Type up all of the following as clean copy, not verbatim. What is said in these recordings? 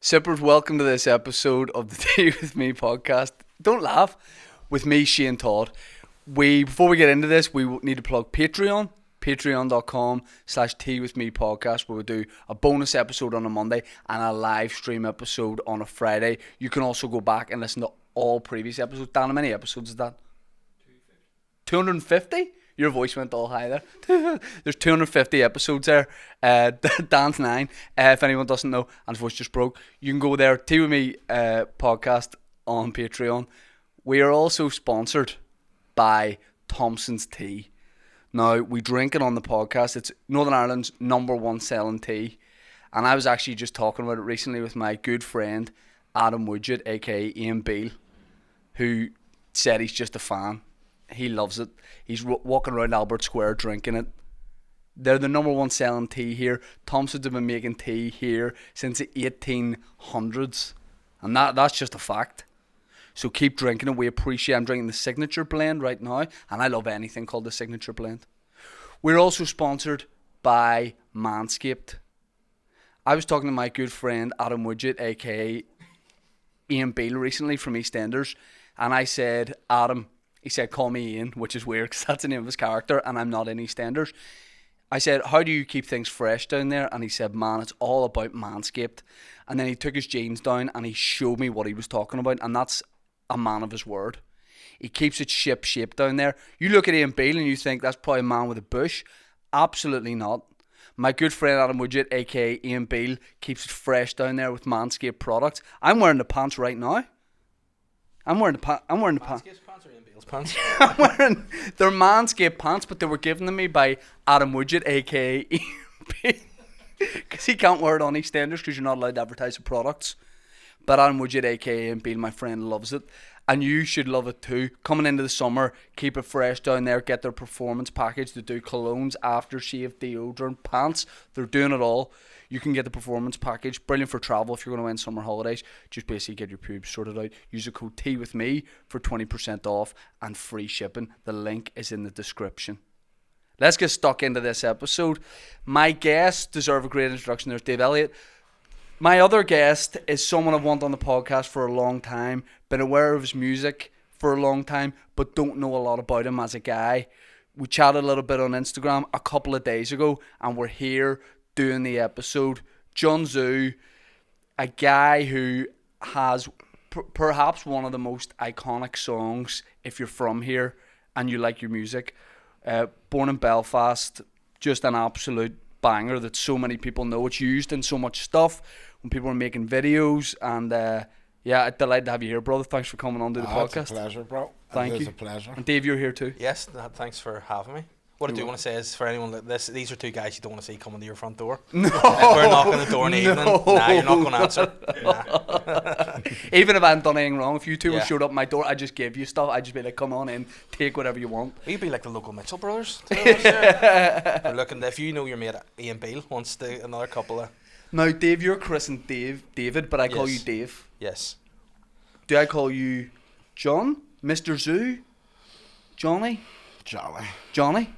Sippers, welcome to this episode of the Tea With Me podcast. Don't laugh. With me, Shane Todd. Before we get into this, we need to plug Patreon. Patreon.com/Tea With Me podcast, where we do a bonus episode on a Monday and a live stream episode on a Friday. You can also go back and listen to all previous episodes. Dan, how many episodes is that? 250? Your voice went all high there. There's 250 episodes there. Dan's 9. If anyone doesn't know, and his voice just broke, you can go there. Tea With Me podcast on Patreon. We are also sponsored by Thompson's Tea. Now, we drink it on the podcast. It's Northern Ireland's #1 selling tea. And I was actually just talking about it recently with my good friend, Adam Woodgett, a.k.a. Ian Beale, who said he's just a fan. He loves it. He's walking around Albert Square drinking it. They're the #1 selling tea here. Thompson's have been making tea here since the 1800s. And that's just a fact. So keep drinking it. We appreciate it. I'm drinking the Signature Blend right now. And I love anything called the Signature Blend. We're also sponsored by Manscaped. I was talking to my good friend Adam Woodgett, a.k.a. Ian Beale, recently from EastEnders. And I said, Adam... He said, call me Ian, which is weird because that's the name of his character and I'm not in EastEnders. I said, how do you keep things fresh down there? And he said, man, it's all about Manscaped. And then he took his jeans down and he showed me what he was talking about. And that's a man of his word. He keeps it ship shape down there. You look at Ian Beale and you think that's probably a man with a bush. Absolutely not. My good friend Adam Woodgett, a.k.a. Ian Beale, keeps it fresh down there with Manscaped products. I'm wearing the pants right now. I'm wearing the pants. Manscaped pants or Ian Beale's pants? They're Manscaped pants, but they were given to me by Adam Woodgett, a.k.a. Ian Beale. Because he can't wear it on EastEnders because you're not allowed to advertise the products. But Adam Woodgett, a.k.a. Ian Beale, my friend, loves it. And you should love it too. Coming into the summer, keep it fresh down there. Get their performance package. They do colognes, aftershave, deodorant, pants. They're doing it all. You can get the performance package. Brilliant for travel if you're going to win summer holidays. Just basically get your pubes sorted out. Use the code TEAWITHME for 20% off and free shipping. The link is in the description. Let's get stuck into this episode. My guests deserve a great introduction. There's Dave Elliott. My other guest is someone I've wanted on the podcast for a long time. Been aware of his music for a long time, but don't know a lot about him as a guy. We chatted a little bit on Instagram a couple of days ago, and we're here doing the episode. Jun Tzu, a guy who has perhaps one of the most iconic songs if you're from here and you like your music. Born in Belfast, just an absolute banger that so many people know. It's used in so much stuff when people are making videos, and yeah, delighted to have you here, brother. Thanks for coming on to the podcast. It's a pleasure, bro. Thank you. It's a pleasure. And Dave, you're here too. Yes, thanks for having me. What I do want to say is, for anyone like this, these are two guys you don't want to see coming to your front door. No. If we're knocking on the door in the evening, nah, you're not going to answer. Nah. Even if I hadn't done anything wrong, if you two Yeah. showed up at my door, I'd just give you stuff. I'd just be like, come on in, take whatever you want. We'd be like the local Mitchell brothers. To be honest, yeah. We're looking, if you know your mate Ian Beale wants to, another couple of... Now, Dave, you're Chris and David, but I call you Yes. Dave. Yes. Do I call you John? Mr. Zoo? Johnny? Jolly. Johnny?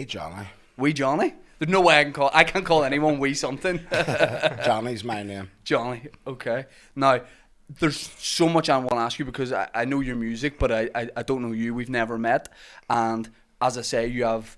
Jolly. Wee Johnny? There's no way I can't call anyone wee something. Johnny's my name. Johnny, okay. Now, there's so much I want to ask you because I know your music, but I don't know you. We've never met. And as I say, you have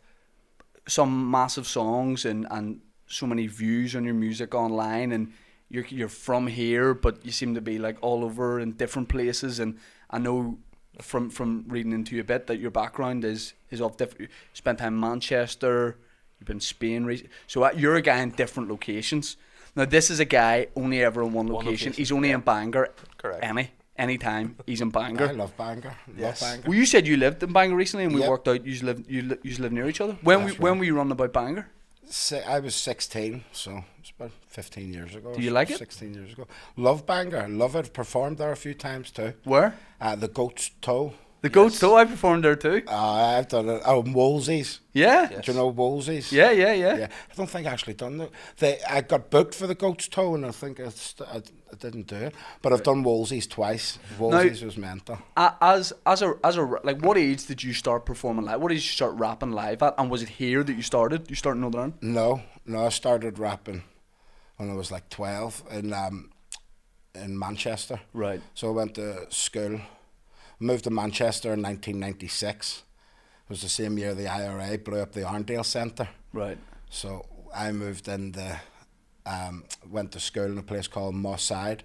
some massive songs and so many views on your music online, and you're from here, but you seem to be like all over in different places. And I know from reading into you a bit that your background is of different. You spent time in Manchester, you've been in Spain, so you're a guy in different locations. Now this is a guy only ever in one location. He's only in Bangor. Correct. Anytime he's in Bangor. I love Bangor. Yes. Love Bangor. Well, you said you lived in Bangor recently, and we Yep. worked out you live near each other. When That's when right. were you running about Bangor? I was 16, so it's about 15 years ago. Do you like it? 16 years ago. Love Bangor. Love it. Performed there a few times too. Where? The Goat's Toe. The Goats Toe. I performed there too. I've done it. Oh, Wolsey's. Yeah. Yes. Do you know Wolsey's? Yeah. Yeah, I don't think I actually done that. I got booked for the Goat's Toe, and I think I didn't do it. But I've done Wolsey's twice. Wolsey's was mental. As a like, what age did you start performing live? What age did you start rapping live at? And was it here that you started? You started in Northern Ireland? No, I started rapping when I was like 12 in in Manchester. Right. So I went to school, moved to Manchester in 1996. It was the same year the IRA blew up the Arndale Centre. Right. So I moved in went to school in a place called Moss Side,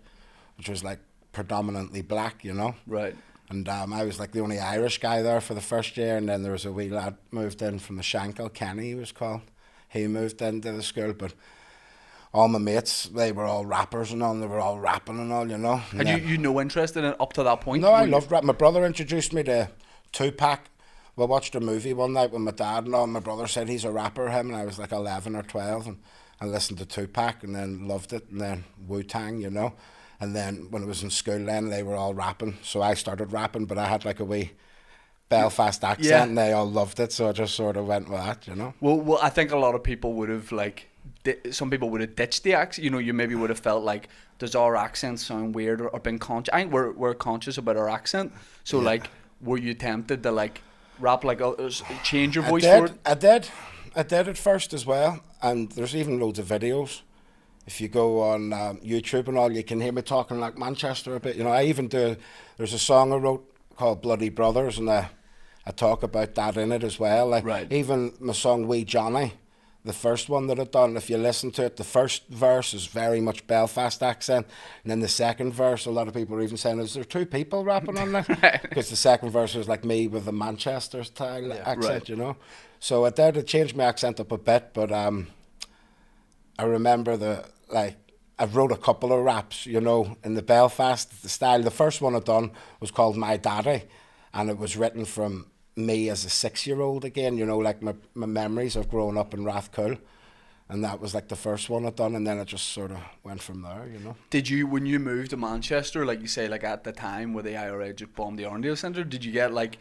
which was like predominantly black, you know. Right. And I was like the only Irish guy there for the first year, and then there was a wee lad moved in from the Shankill, Kenny he was called. He moved into the school, but all my mates, they were all rappers and all, and they were all rapping and all, you know. Had you no interest in it up to that point? No, I loved rap. My brother introduced me to Tupac. We watched a movie one night with my dad and all, and my brother said he's a rapper, him, and I was like 11 or 12, and I listened to Tupac and then loved it, and then Wu-Tang, you know. And then when I was in school then, they were all rapping, so I started rapping, but I had like a wee Belfast accent, and they all loved it, so I just sort of went with that, you know. Well, I think a lot of people would have, like, some people would have ditched the accent. You know, you maybe would have felt like, does our accent sound weird, or been conscious? I think we're conscious about our accent, so like, were you tempted to like rap like change your voice for it? I did at first as well, and there's even loads of videos. If you go on YouTube and all, you can hear me talking like Manchester a bit. You know, I even there's a song I wrote called Bloody Brothers, and I talk about that in it as well. Like, right. Even my song Wee Johnny, the first one that I've done, if you listen to it, the first verse is very much Belfast accent, and then the second verse, a lot of people are even saying, is there two people rapping on that? Because the second verse was like me with a Manchester style accent, right. you know. So it changed my accent up a bit, but I remember I wrote a couple of raps, you know, in the Belfast style. The first one I done was called My Daddy, and it was written from me as a 6-year-old again, you know, like my memories of growing up in Rathcoole. And that was like the first one I'd done, and then it just sort of went from there, you know. Did you, when you moved to Manchester, like you say, like at the time where the IRA just bombed the Arndale Centre, did you get like,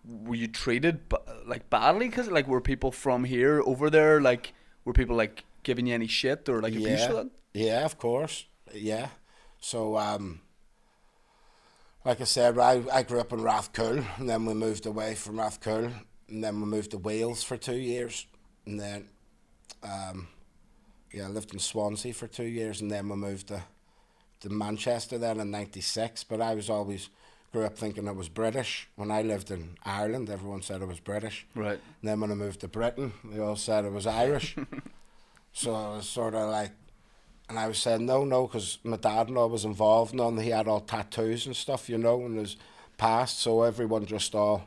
were you treated like badly? Because like, were people from here over there, like, were people like giving you any shit or like abuse for that? Yeah, of course. Yeah. So, like I said, I grew up in Rathcoole, and then we moved away from Rathcoole, and then we moved to Wales for 2 years, and then I lived in Swansea for 2 years, and then we moved to Manchester then in '96. But I was always grew up thinking I was British. When I lived in Ireland, everyone said I was British. Right. And then when I moved to Britain, they all said I was Irish. So I was sort of like, and I was saying no, because my dad-in-law was involved, and he had all tattoos and stuff, you know, in his past, so everyone just all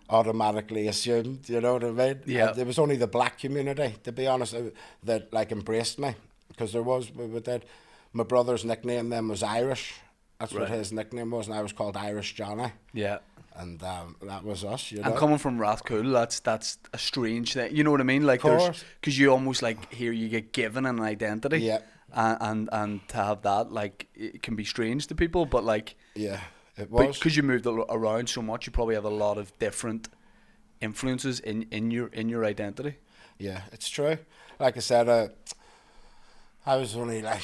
automatically assumed, you know what I mean? Yeah. There was only the black community, to be honest, that like embraced me, because my brother's nickname then was Irish. That's right. what his nickname was, and I was called Irish Johnny. Yeah. And that was us, you know. And coming from Rathcoole, that's a strange thing. You know what I mean? Like, because you almost like here you get given an identity. Yeah. And to have that, like, it can be strange to people, but like, yeah, it was. Because you moved around so much, you probably have a lot of different influences in your identity. Yeah, it's true. Like I said, I was only like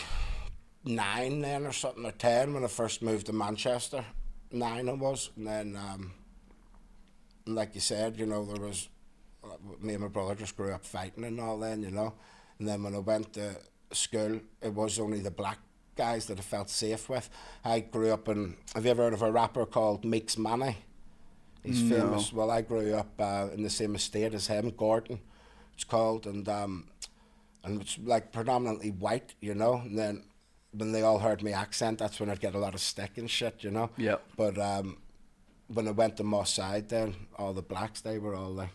9 then or something, or 10 when I first moved to Manchester. 9 I was, and then like you said, you know, there was me and my brother just grew up fighting and all then, you know. And then when I went to school, it was only the black guys that I felt safe with. I grew up in, have you ever heard of a rapper called Meeks Manny? He's famous. Well, I grew up in the same estate as him, Gordon it's called, and it's like predominantly white, you know. And then when they all heard my accent, that's when I'd get a lot of stick and shit, you know. Yeah. But when I went to Moss Side then, all the blacks, they were all like,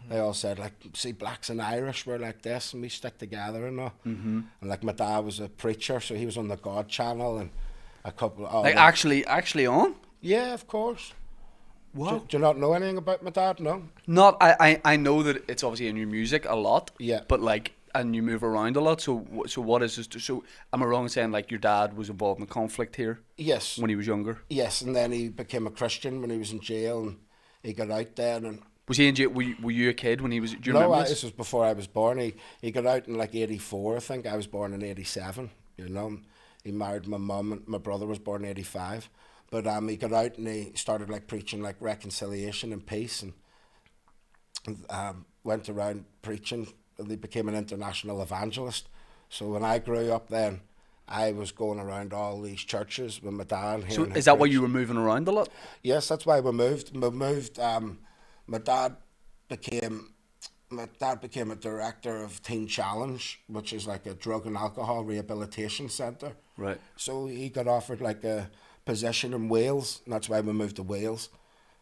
they all said, like, see, blacks and Irish, we're like this, and we stick together and all. Mm-hmm. And, like, my dad was a preacher, so he was on the God channel, and a couple of... Like, actually on? Yeah, of course. What? Do you not know anything about my dad, no? Not, I know that it's obviously in your music a lot. Yeah. But, like, and you move around a lot, so what is this? So, am I wrong in saying, like, your dad was involved in conflict here? Yes. When he was younger? Yes, and then he became a Christian when he was in jail, and he got out then, and... Was he in jail? Were you a kid when he was? Do you no, remember this? This was before I was born. He got out in like '84, I think. I was born in '87. You know, he married my mum, and my brother was born in '85. But he got out and he started like preaching like reconciliation and peace, and went around preaching. And he became an international evangelist. So when I grew up, then I was going around all these churches with my dad. So is that why you were moving around a lot? Yes, that's why we moved. We moved. My dad became a director of Teen Challenge, which is like a drug and alcohol rehabilitation centre. Right. So he got offered like a position in Wales, and that's why we moved to Wales.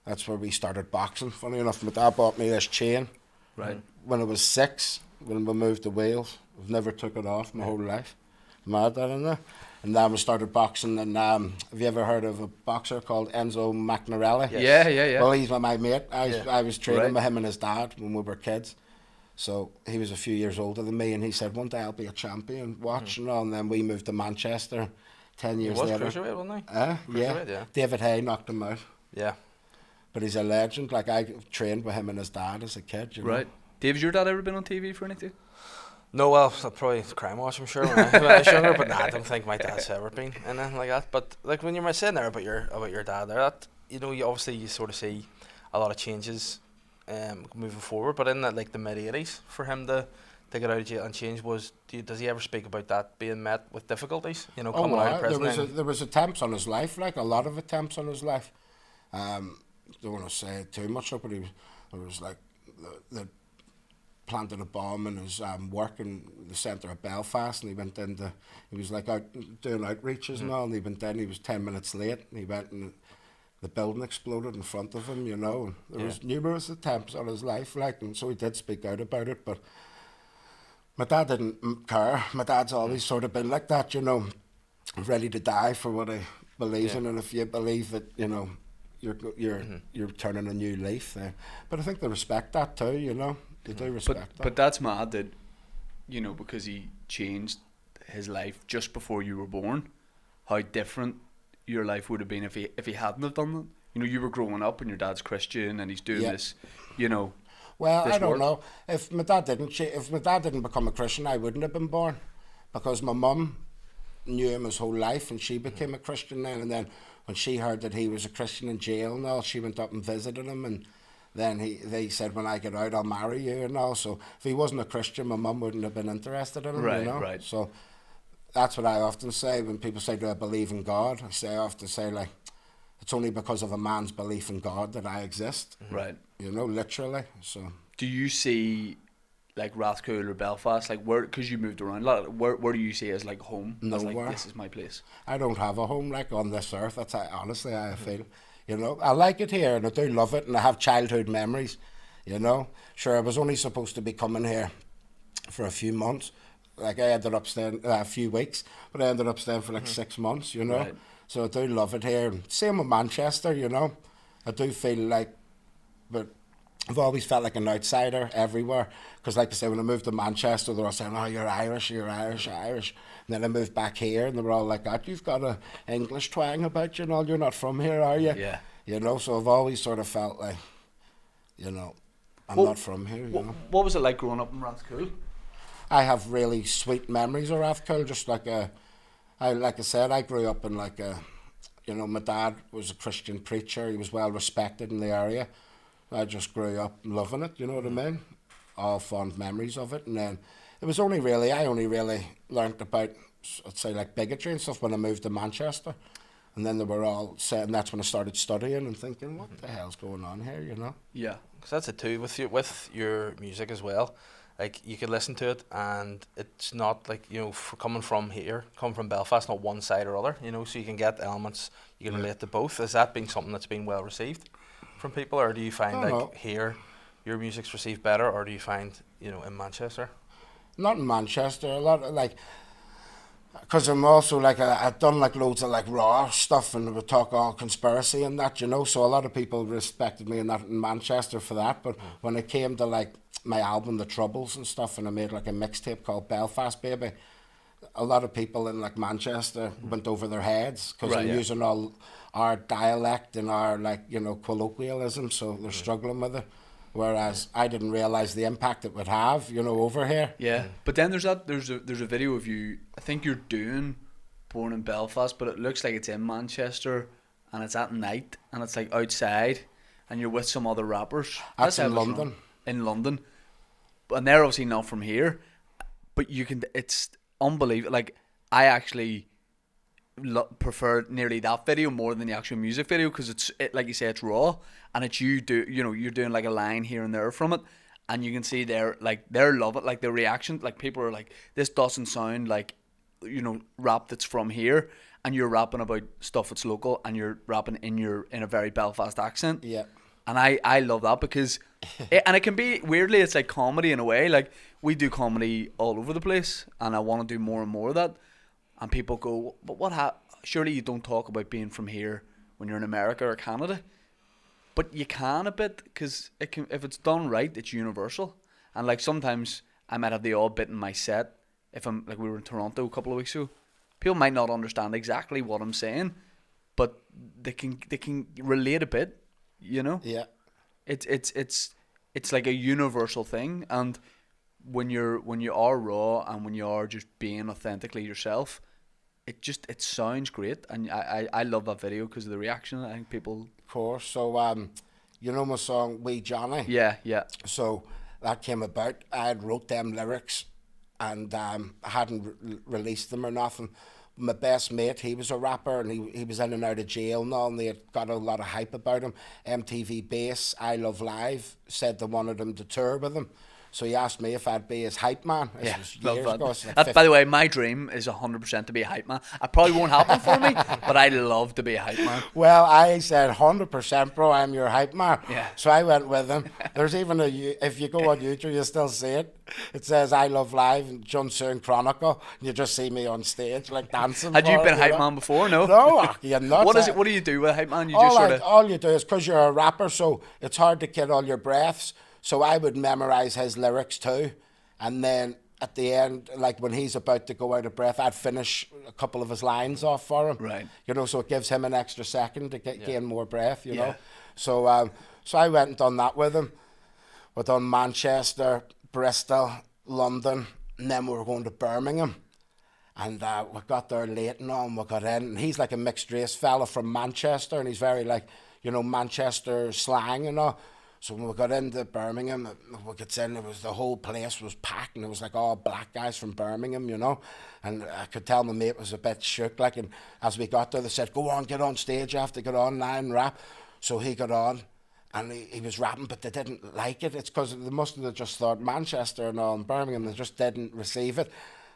That's where we started boxing. Funny enough, my dad bought me this chain. Right. When I was 6, when we moved to Wales. I've never took it off my whole life. Mad that in there. And then we started boxing. And have you ever heard of a boxer called Enzo McNarelli? Yes. Yeah. Well, he's my mate. I was training with him and his dad when we were kids. So he was a few years older than me, and he said, one day I'll be a champion. Watch, and all. And then we moved to Manchester 10 years later. He was cruiserweight, wasn't he? Yeah. David Hay knocked him out. Yeah. But he's a legend. Like, I trained with him and his dad as a kid. You know? Right. Dave, has your dad ever been on TV for anything? No, well, I'll probably crime watch, I'm sure, when I was younger, but nah, I don't think my dad's ever been in anything like that. But like when you're saying there about your dad there, that, you know, you obviously sort of see a lot of changes moving forward, but in that, like the mid-80s, for him to get out of jail and change, does he ever speak about that being met with difficulties, you know, coming out of prison? There was attempts on his life, like a lot of attempts on his life. Don't want to say too much, but there was like the planted a bomb in his work in the centre of Belfast, and he was like out doing outreaches and all, and he went in, he was 10 minutes late, and he went and the building exploded in front of him, you know, and there was numerous attempts on his life, like, and so he did speak out about it, but my dad didn't care. My dad's always sort of been like that, you know, ready to die for what he believes in, and if you believe that, you know, you're turning a new leaf there. But I think they respect that too, you know. They do respect that. But that's mad that, you know, because he changed his life just before you were born, how different your life would have been if he hadn't have done that. You know, you were growing up and your dad's Christian and he's doing this, you know. Well, I don't know. If my dad didn't become a Christian, I wouldn't have been born, because my mum knew him his whole life, and she became a Christian then. And then when she heard that he was a Christian in jail and all, she went up and visited him, and then they said, when I get out, I'll marry you and all. So if he wasn't a Christian, my mum wouldn't have been interested in him, you know. Right. So that's what I often say when people say, do I believe in God? I often say, like, it's only because of a man's belief in God that I exist. Right. You know, literally. So. Do you see, like, Rathcoole or Belfast, like, where, because you moved around a lot, where do you see as, like, home? Nowhere. As, like, this is my place. I don't have a home, like, on this earth. That's honestly how I feel. You know, I like it here, and I do love it, and I have childhood memories, you know. Sure, I was only supposed to be coming here for a few months. Like, I ended up staying a few weeks, but I ended up staying for like 6 months, you know. Right. So I do love it here. Same with Manchester, you know. I do feel like, but I've always felt like an outsider everywhere. Because like I say, when I moved to Manchester, they were all saying, oh, you're Irish. And then I moved back here, and they were all like, that, you've got a English twang about you and all, you're not from here, are you? Yeah. You know, so I've always sort of felt like, you know, I'm not from here, you know. What was it like growing up in Rathcoole? I have really sweet memories of Rathcoole, just like I said, I grew up in like a, you know, my dad was a Christian preacher, he was well respected in the area. I just grew up loving it, you know what I mean? All fond memories of it, and then I only really learnt about, I'd say, like bigotry and stuff when I moved to Manchester, and then they were all saying, that's when I started studying and thinking, what the hell's going on here, you know? Yeah. Because that's it too, with your music as well. Like, you could listen to it and it's not like, you know, coming from Belfast, not one side or other, you know, so you can get elements, you can relate to both. Has that been something that's been well received from people, or do you find here your music's received better, or do you find, you know, in Manchester? Not in Manchester, a lot of like, because I'm also like, I've done like loads of like raw stuff, and we talk all conspiracy and that, you know, so a lot of people respected me in Manchester for that, but when it came to like my album The Troubles and stuff, and I made like a mixtape called Belfast Baby, a lot of people in like Manchester went over their heads, because they're using all our dialect and our, like, you know, colloquialism, so they're struggling with it. Whereas I didn't realise the impact it would have, you know, over here. Yeah, but then there's a video of you, I think you're doing Born in Belfast, but it looks like it's in Manchester, and it's at night, and it's like outside, and you're with some other rappers. That's in London. In London. And they're obviously not from here, but it's unbelievable. Like, I actually prefer nearly that video more than the actual music video, because like you say, it's raw, and it's you're doing like a line here and there from it, and you can see they're love it, like the reaction, like people are like, this doesn't sound like rap that's from here, and you're rapping about stuff that's local, and you're rapping in a very Belfast accent. Yeah. And I love that, because and it can be, weirdly, it's like comedy in a way. Like, we do comedy all over the place, and I want to do more and more of that. And people go, but surely you don't talk about being from here when you're in America or Canada. But you can a bit, because if it's done right, it's universal. And like, sometimes I might have the odd bit in my set. If I'm like, we were in Toronto a couple of weeks ago, people might not understand exactly what I'm saying, but they can relate a bit. Yeah. It's like a universal thing, and when you are raw and when you are just being authentically yourself, it sounds great, and I love that video because of the reaction. I think people, Of course. So my song Wee Johnny. yeah. So that came about. I had wrote them lyrics, and I hadn't released them or nothing. My best mate, he was a rapper, and he was in and out of jail now, and they had got a lot of hype about him. MTV Base, I Love Live, said they wanted him to tour with them. So he asked me if I'd be his hype man. Yeah, This was love years that. ago. It's like By the way, my dream is 100% to be a hype man. It probably won't happen for me, but I'd love to be a hype man. Well, I said 100%, bro, I'm your hype man. Yeah. So I went with him. There's even if you go on YouTube, you still see it. It says I Love Live and Jun Tzu and Chronicle. You just see me on stage like dancing. Had you for been it, a hype man before? No. No, you're nuts. What is it? What do you do with a hype man? You all, just sort of. all you do is, because you're a rapper, so it's hard to get all your breaths. So I would memorize his lyrics too. And then at the end, like when he's about to go out of breath, I'd finish a couple of his lines off for him. Right. So it gives him an extra second to gain more breath, you Yeah. know. So so I went and done that with him. We done Manchester, Bristol, London, and then we were going to Birmingham. And we got there late and all, and we got in. And he's like a mixed race fella from Manchester, and he's very like, Manchester slang and all. So when we got into Birmingham, we could say the whole place was packed, and it was like all black guys from Birmingham, And I could tell my mate was a bit shook, like, and as we got there, they said, "Go on, get on stage, you have to get on now and rap." So he got on, and he was rapping, but they didn't like it. It's because they must have just thought Manchester and all in Birmingham, they just didn't receive it.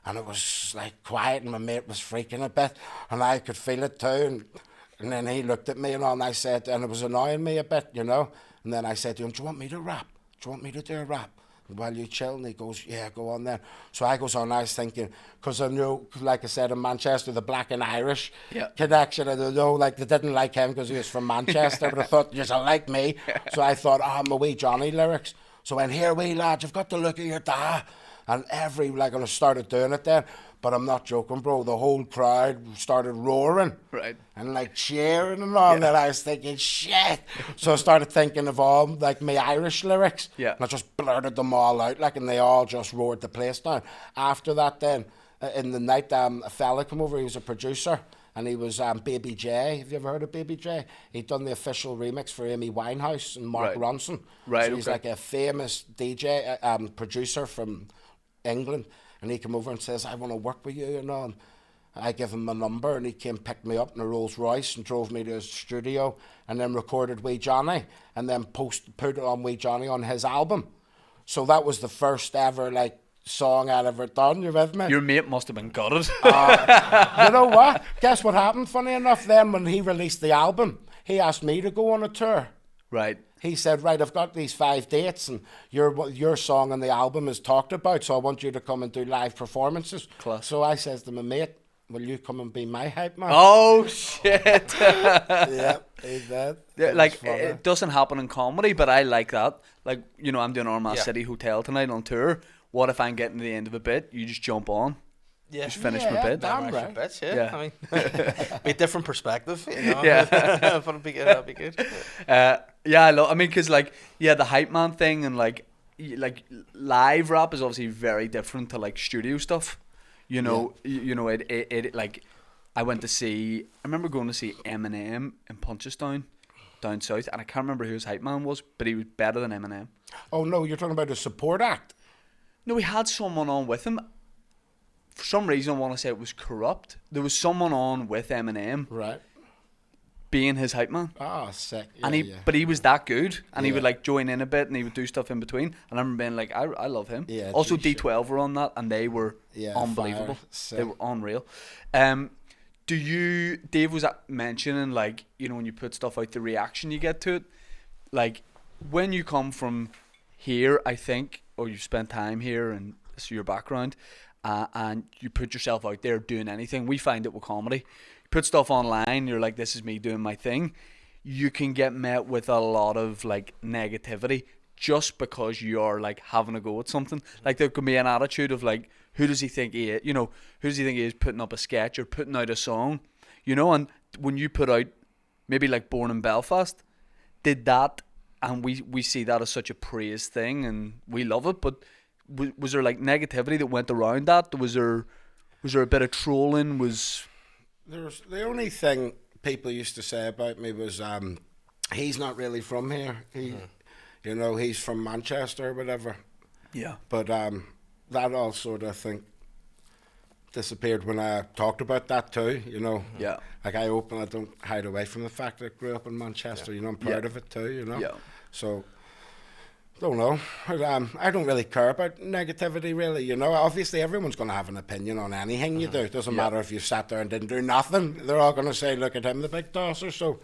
And it was like quiet, and my mate was freaking a bit, and I could feel it too. And then he looked at me and all, and I said, and it was annoying me a bit, And then I said to him, "Do you want me to rap? Do you want me to do a rap? While you chill?" And he goes, "Yeah, go on then." So I goes on, I was thinking, because I knew, like I said, in Manchester, the black and Irish connection, I don't know, like they didn't like him because he was from Manchester, but I thought, you should like me. So I thought, my Wee Johnny lyrics. So I went, "Here, wee lad, you've got to look at your dad." And I started doing it then. But I'm not joking, bro. The whole crowd started roaring. Right. And like cheering and all. And then I was thinking, shit. So I started thinking of all like my Irish lyrics. Yeah. And I just blurted them all out, like, and they all just roared the place down. After that then, in the night, a fella came over. He was a producer. And he was Baby J. Have you ever heard of Baby J? He'd done the official remix for Amy Winehouse and Mark Ronson. Right, so he's like a famous DJ, producer from England. And he came over and says, "I want to work with you, And I give him my number, and he came picked me up in a Rolls Royce and drove me to his studio, and then recorded Wee Johnny, and then put it on Wee Johnny on his album. So that was the first ever song I'd ever done. You with me? Your mate must have been gutted. You know what? Guess what happened? Funny enough, then when he released the album, he asked me to go on a tour. Right. He said, "Right, I've got these 5 dates, and your song on the album is talked about, so I want you to come and do live performances." Class. So I says to my mate, "Will you come and be my hype man?" Oh shit. Yeah, he did. Yeah, it doesn't happen in comedy, but I like that. Like, I'm doing Armagh City Hotel tonight on tour. What if I'm getting to the end of a bit? You just jump on. Yeah. Just finish my bit. Damn right. Bits, Yeah. I mean, be a different perspective, Yeah. But it'd be good. That'd be good. Because the hype man thing and like live rap is obviously very different to like studio stuff. It like I remember going to see Eminem in Punchestown down south, and I can't remember who his hype man was, but he was better than Eminem. Oh no, you're talking about a support act. No, we had someone on with him for some reason I want to say it was corrupt. There was someone on with Eminem Right. being his hype man. Oh, sick. Yeah, And but he was that good, and he would Yeah. like join in a bit, and he would do stuff in between. And I remember being like, I love him. Yeah, Also, G D12 were on that, and they were unbelievable. Fire. They were unreal. Dave was mentioning, like, you know, when you put stuff out, the reaction you get to it. Like, when you come from here, I think, or you've spent time here, and this is your background, and you put yourself out there doing anything. We find it with comedy. You put stuff online, you're like, this is me doing my thing. You can get met with a lot of, like, negativity just because you're, like, having a go at something. Like, there can be an attitude of, like, who does he think he is? You know, who does he think he is putting up a sketch or putting out a song? You know, and when you put out, maybe like Born in Belfast, did that, and we see that as such a praised thing, and we love it, but was there, like, negativity that went around that? Was there a bit of trolling? There was the only thing people used to say about me was he's not really from here. You know, he's from Manchester or whatever. Yeah. But that all sort of, I think, disappeared when I talked about that too, you know. Yeah. Like, I don't hide away from the fact that I grew up in Manchester, you know, I'm proud of it too, you know. Yeah. So, don't know. I don't really care about negativity, really, you know. Obviously, everyone's going to have an opinion on anything you do. It doesn't matter if you sat there and didn't do nothing. They're all going to say, look at him, the big tosser. So,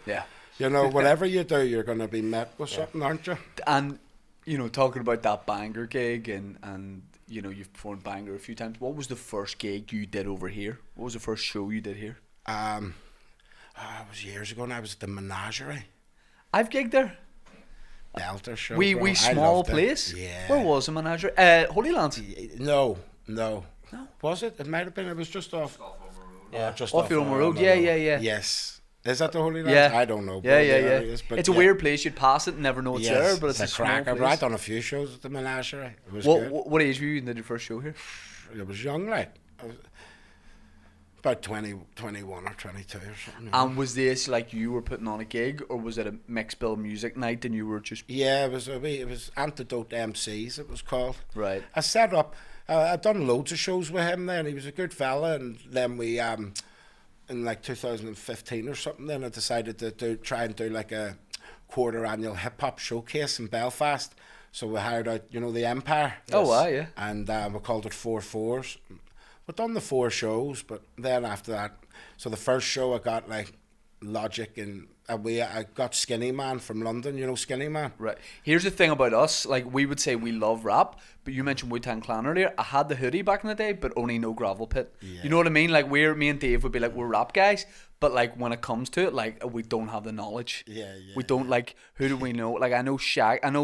you know, whatever you do, you're going to be met with something, aren't you? And, you know, talking about that Bangor gig, and you know, you've performed Bangor a few times. What was the first gig you did over here? What was the first show you did here? It was years ago, and I was at the Menagerie. I've gigged there. Belter show. We small place. Yeah. Where was the Menagerie? Holy Land. No. Was it? It might have been. It was just off. Yeah, just off your own road. Yeah. Yes. Is that the Holy Land? Yeah. I don't know. Yeah. It is, but it's a weird place. You'd pass it and never know it's there, but it's a small cracker. place. I've done a few shows at the Menagerie. It was good. What age were you when you did your first show here? It was young, like. I was about 21 or 22 or something. And was this like you were putting on a gig, or was it a mixed bill music night and you were just... Yeah, it was Antidote MCs, it was called. Right. I set up, I'd done loads of shows with him then. He was a good fella, and then we, in like 2015 or something, then I decided to try and do like a quarter annual hip hop showcase in Belfast. So we hired out, you know, the Empire. Oh, wow, yeah. And we called it 4/4s. We'd done the 4 shows, but then after that, so the first show I got like Logic, and I got Skinny Man from London, you know Skinny Man? Right. Here's the thing about us, like, we would say we love rap, but you mentioned Wu-Tang Clan earlier. I had the hoodie back in the day, but only no gravel pit. Yeah. You know what I mean? Like, me and Dave would be like, we're rap guys, but like when it comes to it, like, we don't have the knowledge. Yeah. We don't, like, who do we know? Like, I know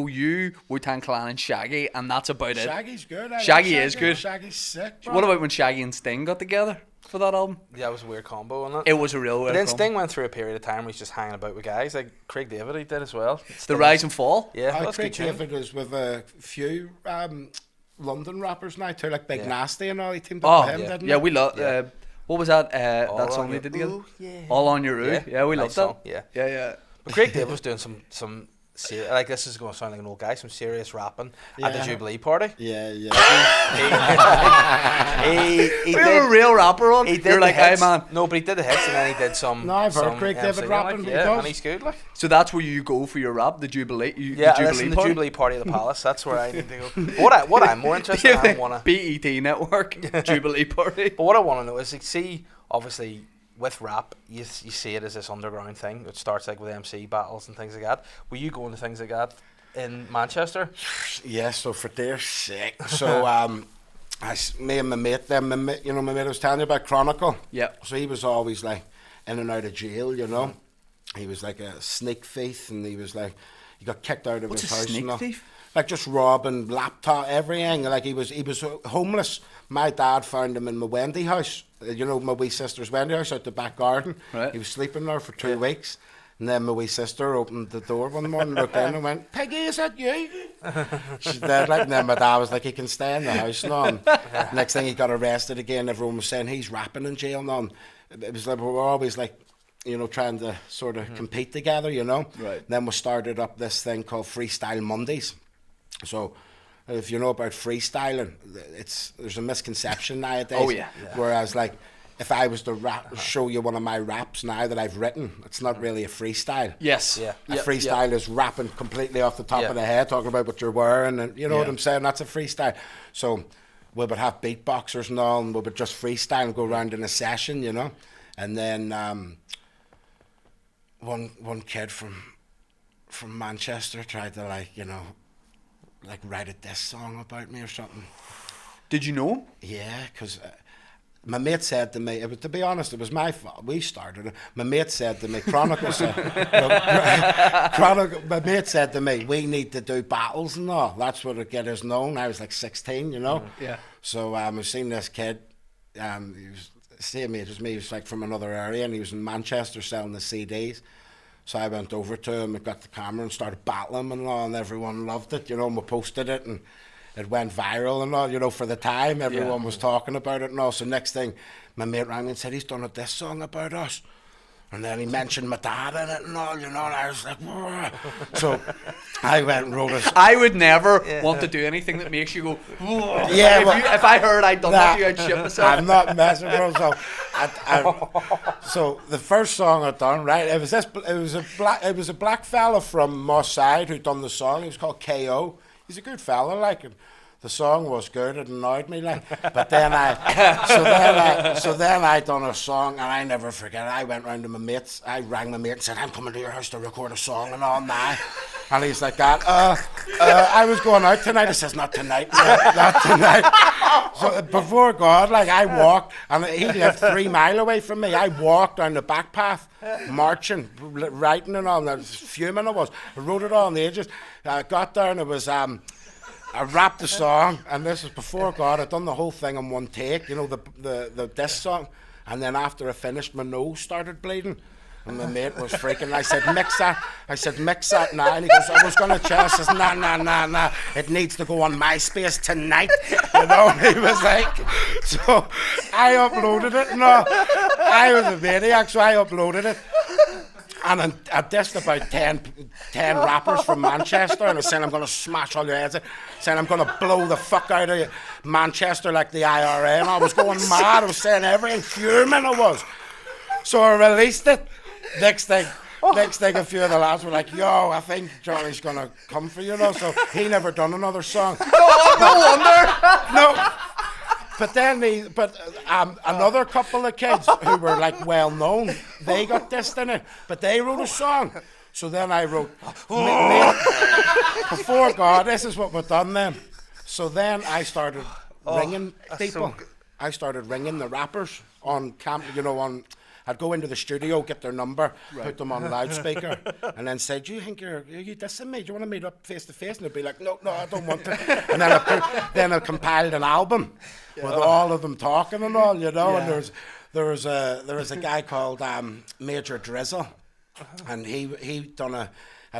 you, Wu-Tang Clan and Shaggy, and that's about it. Shaggy's good. Shaggy is good. Shaggy's sick, bro. What about when Shaggy and Sting got together for that album? Yeah, it was a weird combo, wasn't It was a real But weird then combo. Sting went through a period of time where he's just hanging about with guys like Craig David. He did as well. The Sting Rise and Fall? Yeah, that's Craig good tune. David is with a few London rappers now too, like Big Yeah. Nasty and all. He teamed Oh, up with him, didn't yeah, he? we love... Yeah. what was that? All That song on they your- did together? Ooh, yeah. All on your Ooh. Yeah, we Nice loved that. song, yeah. Yeah. But Craig David was doing some like, this is going to sound like an old guy, some serious rapping at the Yeah. Jubilee party. Yeah. He We have a real rapper on. He did You're the like, hey hits. man. No, but he did the hits, and then he did some. No, I've heard some Craig David MC, rapping, like, he yeah, does. and he's good. Like, So that's where you go for your rap, the Jubilee. yeah, the listen, Jubilee the party. Jubilee party at the Palace. That's where I need to go. What I'm more interested in, I wanna. BET Network Jubilee party. But what I want to know is, like, see, obviously, with rap, you see it as this underground thing. It starts like with MC battles and things like that. Were you going to things like that in Manchester? Yeah, so for their sake. So me and my mate, my mate I was telling you about Chronicle. Yeah. So he was always like in and out of jail, you know. He was like a sneak thief, and he got kicked out of What's his a house. sneak and all. thief? Like just robbing laptop, everything. Like he was homeless. My dad found him in my Wendy house. You know, my wee sister's Wendy house out the back garden. Right. He was sleeping there for 2 weeks. And then my wee sister opened the door one morning, looked in and went, "Peggy, is that you?" She's dead, like, and then my dad was like, "He can stay in the house now." And next thing he got arrested again. Everyone was saying he's rapping in jail now. And it was like we were always like, you know, trying to sort of compete together, you know. Right. Then we started up this thing called Freestyle Mondays. So if you know about freestyling, there's a misconception nowadays. Oh, yeah. Whereas like, if I was to show you one of my raps now that I've written, it's not really a freestyle. Yes. Yeah. A freestyle is rapping completely off the top of the head, talking about what you're wearing, and you know what I'm saying. That's a freestyle. So we would have beatboxers and all, and we would just freestyle and go around in a session, you know. And then one kid from Manchester tried to like write a diss song about me or something. Did you know him? Yeah, because my mate said to me, to be honest, it was my fault. We started it. My mate said to me, my mate said to me, we need to do battles and all. That's what would get us known. I was like 16, you know. Yeah. So I've seen this kid. He was the same age as me. He was like from another area, and he was in Manchester selling the CDs. So I went over to him and got the camera and started battling him and all, and everyone loved it, you know, and we posted it, and it went viral and all, you know, for the time. Everyone was talking about it and all. So next thing, my mate rang me and said, he's done a diss song about us. And then he mentioned my dad in it and all, you know, and I was like, whoa. So I went and wrote a... I would never want to do anything that makes you go, whoa. Yeah, if I heard I'd done that to you, I'd shit myself. I'm not messing, bro. So, so the first song I done, right? It was a black fella from Moss Side who done the song. He was called KO. He's a good fella, like. And the song was good. It annoyed me, like. But then I done a song, and I never forget. I went round to my mates. I rang my mate and said, I'm coming to your house to record a song and all now. And he's like that. I was going out tonight. He says, not tonight. Not tonight. So before God, like I walked, and he lived 3 miles away from me. I walked down the back path, marching, writing and all. And I was fuming. I wrote it all on the edges. I got there, and it was. I rapped the song, and this is before God. I'd done the whole thing in one take, you know, the diss song. And then after I finished, my nose started bleeding. And my mate was freaking. I said, mix that now. And he goes, I was going to tell. I says, nah. It needs to go on MySpace tonight. You know, and he was like, so I uploaded it. No, I was a maniac, so I uploaded it. And I dissed about 10 rappers from Manchester, and I said, I'm going to smash all your heads in. Saying I'm going to blow the fuck out of Manchester like the IRA. And I was going mad. I was saying everything, fuming I was. So I released it. Next thing, a few of the lads were like, yo, I think Johnny's going to come for you, know. So he never done another song. No wonder. No. But then another couple of kids who were like well known, they got dissed in it, but they wrote a song. So then I wrote, before God, this is what we've done then. So then I started ringing people. I started ringing the rappers on camp, you know, I'd go into the studio, get their number, put them on loudspeaker, and then say, do you think are you dissing me? Do you want to meet up face to face? And they'd be like, no, I don't want to. And then I compiled an album with all of them talking and all, you know. And there was a guy called Major Drizzle, and he done a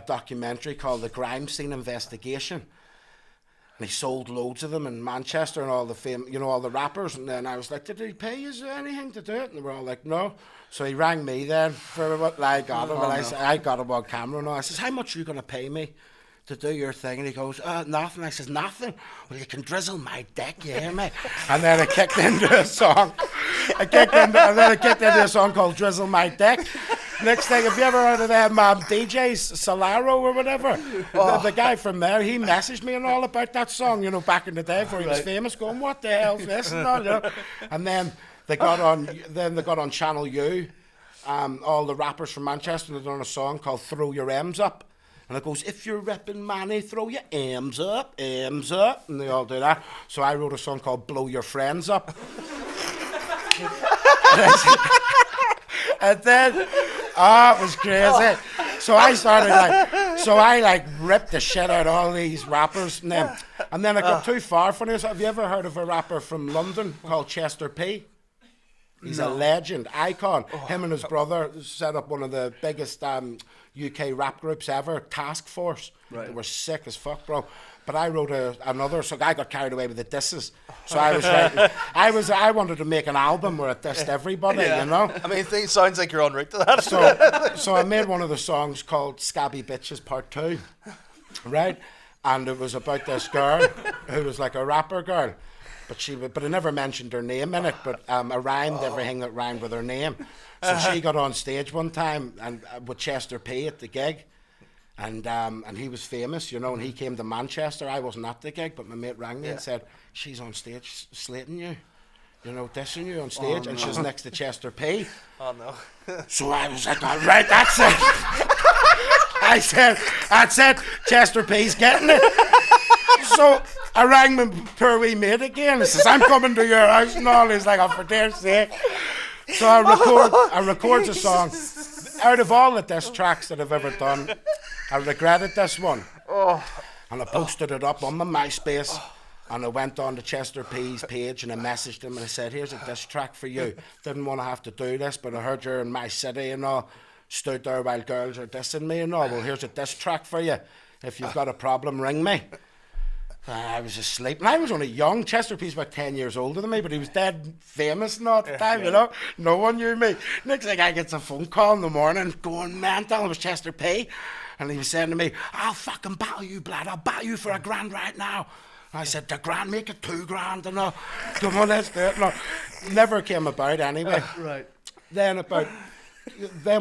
documentary called The Crime Scene Investigation. And he sold loads of them in Manchester and all the rappers. And then I was like, did he pay you anything to do it? And they were all like, no. So he rang me then for what I got him. And I got him on camera and all. I says, how much are you going to pay me to do your thing? And he goes, nothing. I says, nothing? Well, you can drizzle my dick, you hear me? And then I kicked into a song. I kicked into a song called Drizzle My Dick. Next thing, have you ever heard of them DJs, Solaro or whatever? The guy from there, he messaged me and all about that song, you know, back in the day before he was famous, going, what the hell's this? And all, you know? And then they got on Channel U, all the rappers from Manchester, and they done a song called Throw Your M's Up. And it goes, if you're repping Manny, throw your M's up. And they all do that. So I wrote a song called Blow Your Friends Up. And then, it was crazy. So I ripped the shit out of all these rappers. And then I got too far from this. Have you ever heard of a rapper from London called Chester P? He's a legend, icon. Him and his brother set up one of the biggest UK rap groups ever, Task Force. Right. They were sick as fuck, bro. But I wrote another, so I got carried away with the disses. So I was writing, I wanted to make an album where I dissed everybody, you know? I mean, it sounds like you're en route to that. So I made one of the songs called Scabby Bitches Part 2, right? and it was about this girl who was like a rapper girl, but I never mentioned her name in it. But I rhymed everything that rhymed with her name. So she got on stage one time and with Chester P at the gig, and he was famous, you know, and he came to Manchester. I wasn't at the gig, but my mate rang me and said, she's on stage slating you, you know, dissing you on stage, and she's next to Chester P. Oh no. So I was like, all right, that's it. I said, that's it, Chester P's getting it. So I rang my poor wee mate again. I says, I'm coming to your house and all. He's like, oh, for dear sake. So I record a song. Out of all the diss tracks that I've ever done, I regretted this one. And I posted it up on my MySpace. And I went on to Chester P's page and I messaged him and I said, here's a diss track for you. Didn't want to have to do this, but I heard you're in my city and all. Stood there while girls are dissing me and all. Well, here's a diss track for you. If you've got a problem, ring me. I was asleep, and I was only young. Chester P's about 10 years older than me, but he was dead famous and all at the time, you know. No one knew me. Next thing I get a phone call in the morning going mental. It was Chester P. And he was saying to me, I'll fucking battle you, blood. I'll battle you for $1,000 right now. And I said, $1,000, make it $2,000 and all. Come on, let's do it. No, never came about anyway. Right. Then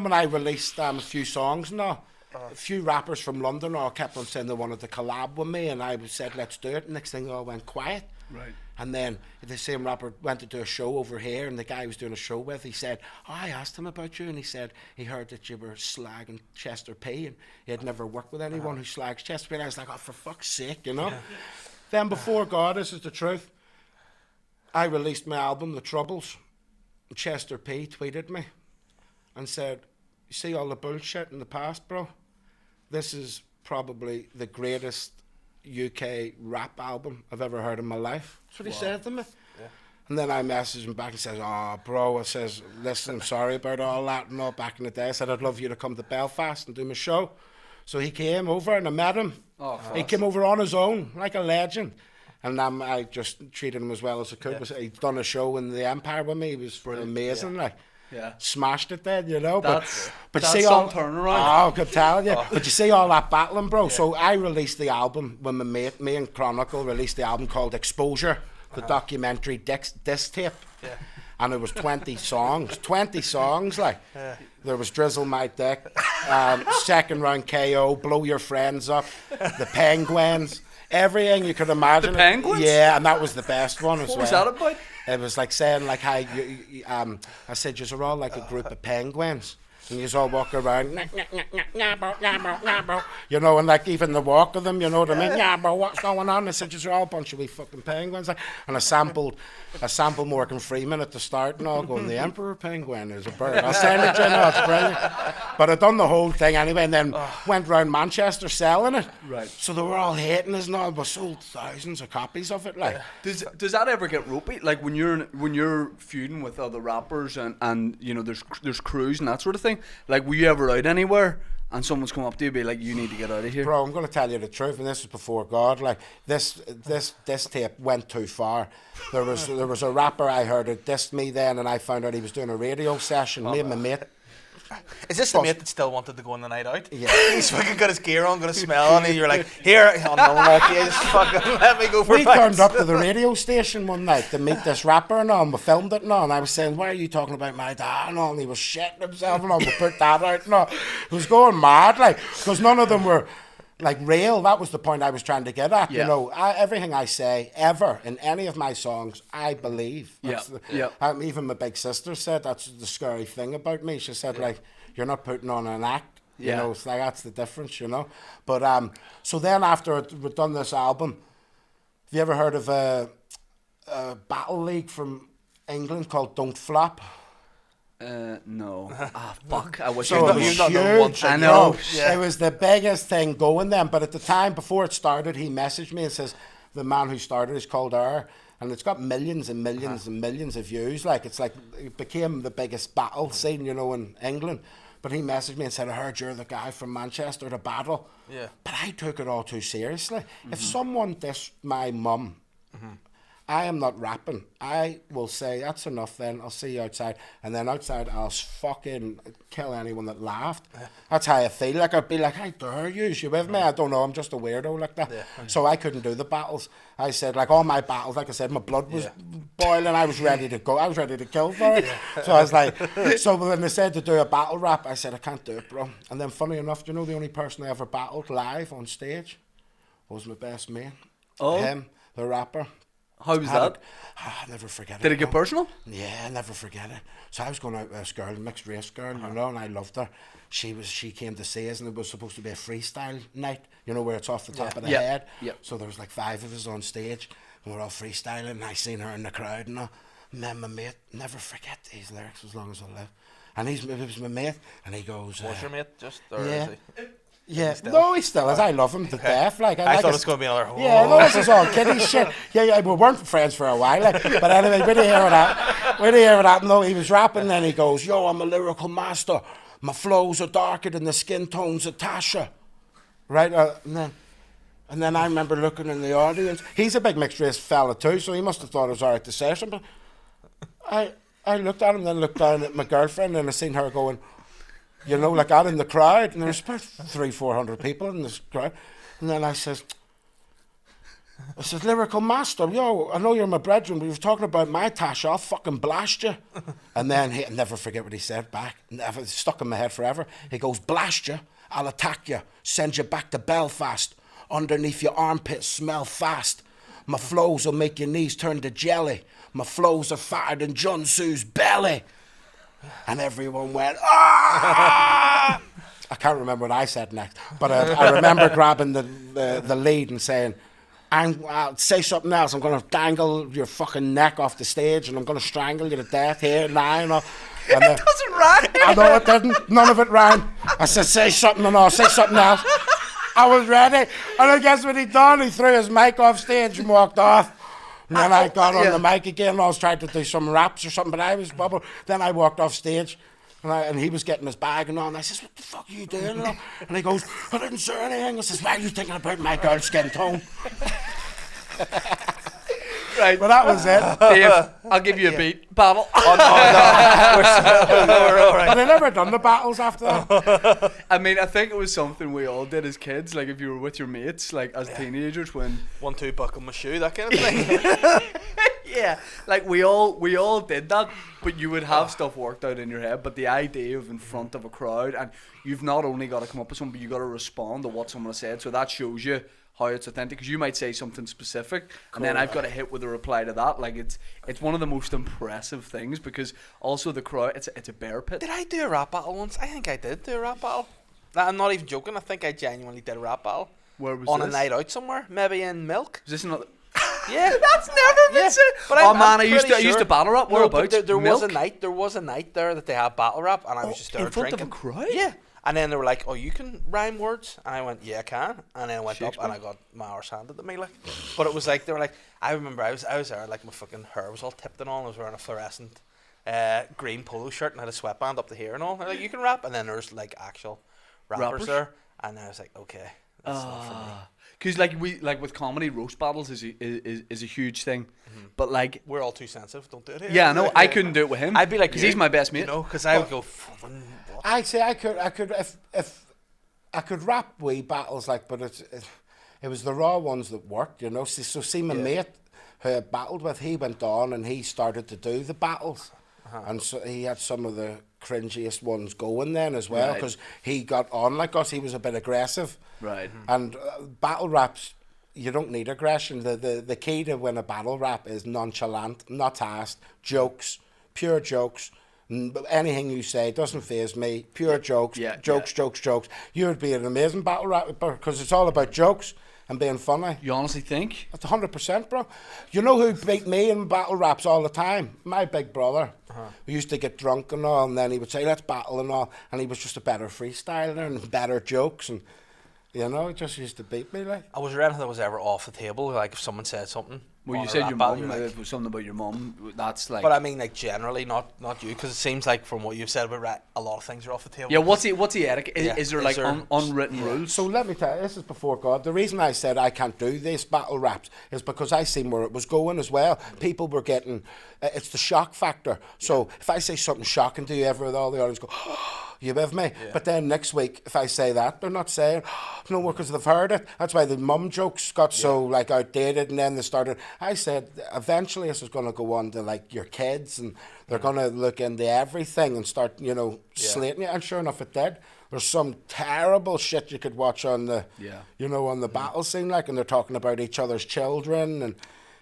when I released a few songs and all, a few rappers from London all kept on saying they wanted to collab with me, and I said, let's do it. Next thing, it all went quiet. Right. And then the same rapper went to do a show over here, and the guy he was doing a show with, he said, I asked him about you, and he said he heard that you were slagging Chester P, and he had never worked with anyone who slags Chester P, and I was like, oh, for fuck's sake, you know. Yeah. Then before God, this is the truth, I released my album, The Troubles, and Chester P tweeted me and said, you see all the bullshit in the past, bro? This is probably the greatest UK rap album I've ever heard in my life. That's what he said to me. Yeah. And then I messaged him back and says, oh, bro, I says, listen, I'm sorry about all that and all back in the day. I said, I'd love you to come to Belfast and do my show. So he came over and I met him. Oh, he came over on his own, like a legend. And I just treated him as well as I could. Yeah. He'd done a show in the Empire with me. He was amazing, like. Yeah. Smashed it then, you know. But that's see some turnaround. Oh, I could tell you. But you see all that battling, bro. Yeah. So I released the album when me and Chronicle released the album called Exposure, the documentary diss tape. Yeah. And it was 20 songs. 20 songs, like. Yeah. There was Drizzle My Dick, Second Round KO, Blow Your Friends Up, The Penguins, everything you could imagine. The Penguins? Yeah, and that was the best one as well. What was that about? It was like saying, like, how I said, you're all like a group of penguins. And you all walk around, you know, and like even the walk of them, you know what I mean? Yeah, bro, what's going on? I said, you're all a bunch of wee fucking penguins. And I sampled Morgan Freeman at the start and all, going, the Emperor Penguin is a bird. I'll send it to you now, it's brilliant. But I'd done the whole thing anyway, and then went round Manchester selling it. Right. So they were all hating us and all, but sold thousands of copies of it. Like, does that ever get ropey? Like when you're feuding with other rappers and you know there's crews and that sort of thing. Like, were you ever out anywhere and someone's come up to you and be like, you need to get out of here? Bro, I'm going to tell you the truth, and this is before God. Like, this tape went too far. There was a rapper I heard who dissed me then, and I found out he was doing a radio session. Me and my mate. Is this the mate that still wanted to go on the night out? Yeah. He's fucking got his gear on, got a smell on, and you're like, here, oh no, okay, just fucking let me go for We turned up to the radio station one night to meet this rapper and all, and we filmed it and all, and I was saying, why are you talking about my dad and all, and he was shitting himself and all, we put that out and all. It was going mad, like, because none of them were, like, real. That was the point I was trying to get at. Yeah. You know, everything I say ever in any of my songs, I believe. Even my big sister said that's the scary thing about me. She said, like, you're not putting on an act. You know, it's like, that's the difference, you know. But so then after we'd done this album, have you ever heard of a battle league from England called Don't Flop? No. Fuck. I wish so you not know one thing. I know. It was the biggest thing going then. But at the time, before it started, he messaged me and says, the man who started is called R. And it's got millions and millions and millions of views. Like, it's like, it became the biggest battle scene, you know, in England. But he messaged me and said, I heard you're the guy from Manchester to battle. Yeah. But I took it all too seriously. If someone dissed my mum, I am not rapping. I will say, that's enough then, I'll see you outside. And then outside, I'll fucking kill anyone that laughed. That's how I feel. Like, I'd be like, I dare you with me? I don't know, I'm just a weirdo like that. So I couldn't do the battles. I said, like, all my battles, like I said, my blood was boiling. I was ready to go. I was ready to kill for it. So I was like, so when they said to do a battle rap, I said, I can't do it, bro. And then funny enough, do you know the only person I ever battled live on stage was my best mate. Oh. Him, the rapper. How was that? I'll never forget it. Did it get personal? Yeah, I'll never forget it. So I was going out with this girl, mixed race girl, you know, and I loved her. She came to see us, and it was supposed to be a freestyle night, you know, where it's off the top of the head. Yep. So there was like 5 of us on stage, and we're all freestyling, and I seen her in the crowd, and all. And then my mate, never forget these lyrics as long as I live. And he was my mate, and he goes... Was your mate just... Or yeah. Is he? Yeah, no, he still is. I love him to death. Like, I thought it was going to be another... Yeah, no, this is all kiddie shit. Yeah, we weren't friends for a while. Like, but anyway, when you hear what happened, though, he was rapping, and then he goes, yo, I'm a lyrical master. My flows are darker than the skin tones of Tasha. Right? And then I remember looking in the audience. He's a big mixed race fella too, so he must have thought it was all right to say something. I looked at him, then looked down at my girlfriend, and I seen her going... You know, like out in the crowd, and there's about 300-400 people in this crowd. And then I says, lyrical master, yo, I know you're my brethren, but you're talking about my Tasha, I'll fucking blast you. And then I'll never forget what he said back. Never, it's stuck in my head forever. He goes, blast you, I'll attack you, send you back to Belfast. Underneath your armpits, smell fast. My flows will make your knees turn to jelly. My flows are fatter than Jun Tzu's belly. And everyone went, ah! I can't remember what I said next, but I remember grabbing the lead and saying, I'll say something else. I'm going to dangle your fucking neck off the stage, and I'm going to strangle you to death here now. And it doesn't rhyme. I know it didn't. None of it rhymed. I said, say something, and I'll say something else. I was ready. And I guess what he done, he threw his mic off stage and walked off. And then I got on the mic again, and I was trying to do some raps or something, but I was bubble. Then I walked off stage, and he was getting his bag and all, and I says, what the fuck are you doing? And he goes, I didn't say anything. I says, why are you thinking about my girl's skin tone? Right. Well, that was it. Dave, I'll give you a beat. Battle. Oh, no, we're all right. But I never done the battles after that. I mean, I think it was something we all did as kids. Like, if you were with your mates, like, as teenagers, when... 1-2 buckle my shoe, that kind of thing. Yeah, like, we all did that, but you would have stuff worked out in your head, but the idea of in front of a crowd, and you've not only got to come up with something, but you've got to respond to what someone has said, so that shows you how it's authentic, because you might say something specific, and then I've got to hit with a reply to that. Like, it's one of the most impressive things, because also the crowd, it's a bear pit. Did I do a rap battle once? I think I did do a rap battle. I'm not even joking. I think I genuinely did a rap battle. Where was on this? A night out somewhere, maybe in Milk. Is this another? Yeah, that's never been said. But I used to battle rap. Whereabouts? There was a night there that they had battle rap, and I was just there in front drinking. of a crowd. Yeah. And then they were like, oh, you can rhyme words? And I went, yeah, I can. And then I went up and I got my arse handed to me. Like, but it was like, they were like, I remember I was there, like my fucking hair was all tipped and all, and I was wearing a fluorescent green polo shirt and had a sweatband up to here and all. They're like, you can rap? And then there's like actual rappers there. And I was like, okay, that's not for me. Because like with comedy, roast battles is a huge thing, but like we're all too sensitive. Don't do it here. Yeah, no, I couldn't do it with him. I'd be like, because he's my best mate. You know, because I would go. I'd say I could if I could rap wee battles, like, but it was the raw ones that worked, you know. So see my mate who I battled with, he went on and he started to do the battles, and so he had some of the cringiest ones going then as well, because he got on like us. He was a bit aggressive, right? And battle raps, you don't need aggression. The key to win a battle rap is nonchalant, not asked, jokes, pure jokes. Anything you say doesn't faze me. Pure jokes, jokes. You would be an amazing battle rapper because it's all about jokes and being funny. You honestly think? That's 100%, bro. You know who beat me in battle raps all the time? My big brother. We used to get drunk and all, and then he would say, let's battle and all, and he was just a better freestyler and better jokes, and you know, he just used to beat me like. I was ready if I was ever off the table, like if someone said something. Well, you on a said rap your battle, mum. you're It was something about your mum. That's like. But I mean, like generally, not you, because it seems like from what you've said about rap, a lot of things are off the table. Yeah, what's the etiquette? Yeah, Is there is like there- unwritten rules? So let me tell you, this is before God. The reason I said I can't do these battle raps is because I seen where it was going as well. People were getting, it's the shock factor. So if I say something shocking to you, all the audience go, you with me? Yeah. But then next week, if I say that, they're not saying, no more because they've heard it. That's why the mum jokes got so like outdated, and then they started. I said, eventually this is going to go on to like your kids, and they're going to look into everything and start, slating you. And sure enough, it did. There's some terrible shit you could watch on the, on the battle scene, like, and they're talking about each other's children and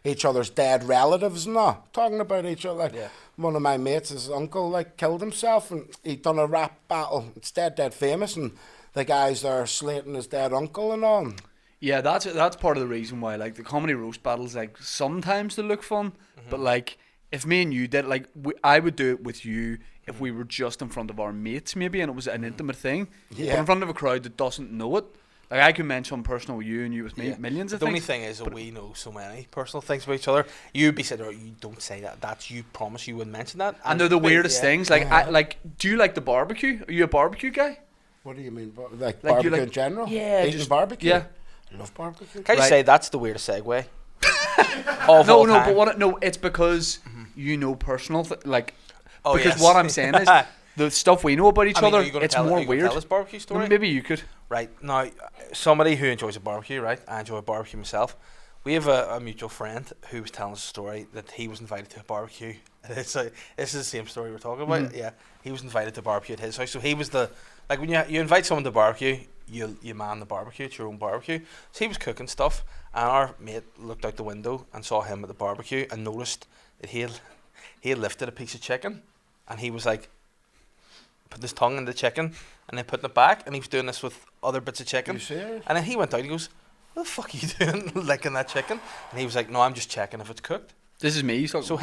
each other's dead relatives and all, talking about each other. Like, one of my mates, his uncle, like, killed himself, and he'd done a rap battle. It's dead famous, and the guys are slating his dead uncle and all. Yeah, that's part of the reason why, like, the comedy roast battles, like, sometimes they look fun, but like, if me and you did, like, I would do it with you if we were just in front of our mates, maybe, and it was an intimate thing. Yeah. But in front of a crowd that doesn't know it, like, I can mention personal with you and you with me, millions of The things. only thing is that we know so many personal things about each other. You'd be saying, you don't say that. That's you promise you wouldn't mention that. And they're the weirdest things. Like, do you like the barbecue? Are you a barbecue guy? What do you mean? Like Like, barbecue you in general? Yeah, Eating just barbecue? Yeah. I love barbecue. Can you Right. say that's the weirdest segue? Of all time. But it's because you know personal, because yes. what I'm saying is the stuff we know about each I mean, other, are you gonna it's tell, more are you gonna weird. Tell this barbecue story? Well, maybe you could. Right, now, somebody who enjoys a barbecue, right? I enjoy a barbecue myself. We have a mutual friend who was telling us a story that he was invited to a barbecue. This is the same story we're talking about. Yeah, he was invited to barbecue at his house. So he was like when you invite someone to barbecue, you man the barbecue. It's your own barbecue. So he was cooking stuff, and our mate looked out the window and saw him at the barbecue and noticed that he had lifted a piece of chicken, and he was like, putting his tongue in the chicken and then putting it back, and he was doing this with other bits of chicken. Are you serious? And then he went out, he goes, what the fuck are you doing licking that chicken? And he was like, no, I'm just checking if it's cooked. This is me. So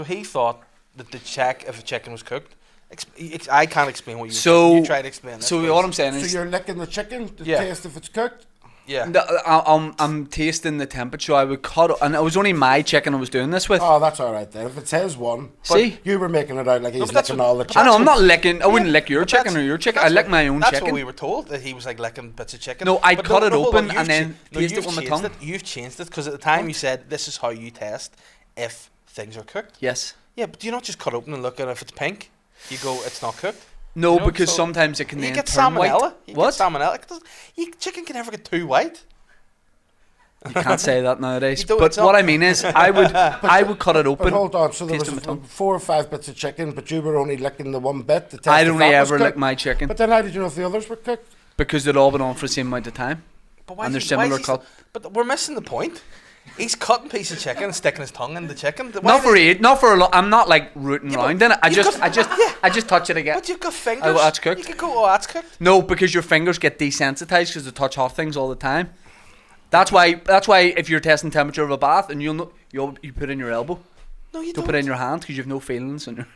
he thought that the check if the chicken was cooked. I can't explain what you you try to explain this. So what I'm saying So is, you're licking the chicken to Yeah. taste if it's cooked? yeah. I'm tasting the temperature. I would cut it, and it was only my chicken I was doing this with. Oh, that's all right then. If it's his one. See? But you were making it out like he's but that's licking what- all the I chicken. I know I'm not licking. I wouldn't Yeah, lick your but chicken or your chicken. I lick my own That's chicken. what we were told, that he was like licking bits of chicken. No, I But cut it hold open on, and then taste it you've with my changed tongue. You've changed it because at the time you said this is how you test if things are cooked. Yes. Yeah, but do you not just cut open and look at if it's pink? You go, it's not cooked. No, You know, because so sometimes it can You then get turn salmonella. white. You What? Get salmonella. Chicken can never get too white. You can't say that nowadays. You don't- But it's not- what I mean is, I would cut it But open. hold on, so there taste was it with my tongue. 4 or 5 bits of chicken, but you were only licking the one bit. To test I'd if only that was ever cooked. lick my chicken But then how did you know if the others were cooked? because they'd all been on for the same amount of time. But why And is they're he- why is similar he cut. But we're missing the point. He's cutting a piece of chicken and sticking his tongue in the chicken. Not for it. Not for a lot. I'm not like rooting Yeah, but around in it. I you've just touch it again. But you've got fingers. Oh, that's cooked. You could go, oh, that's cooked. No, because your fingers get desensitized because they touch hot things all the time. That's why if you're testing temperature of a bath and you put in your elbow, No, you don't put it in your hand because you have no feelings in your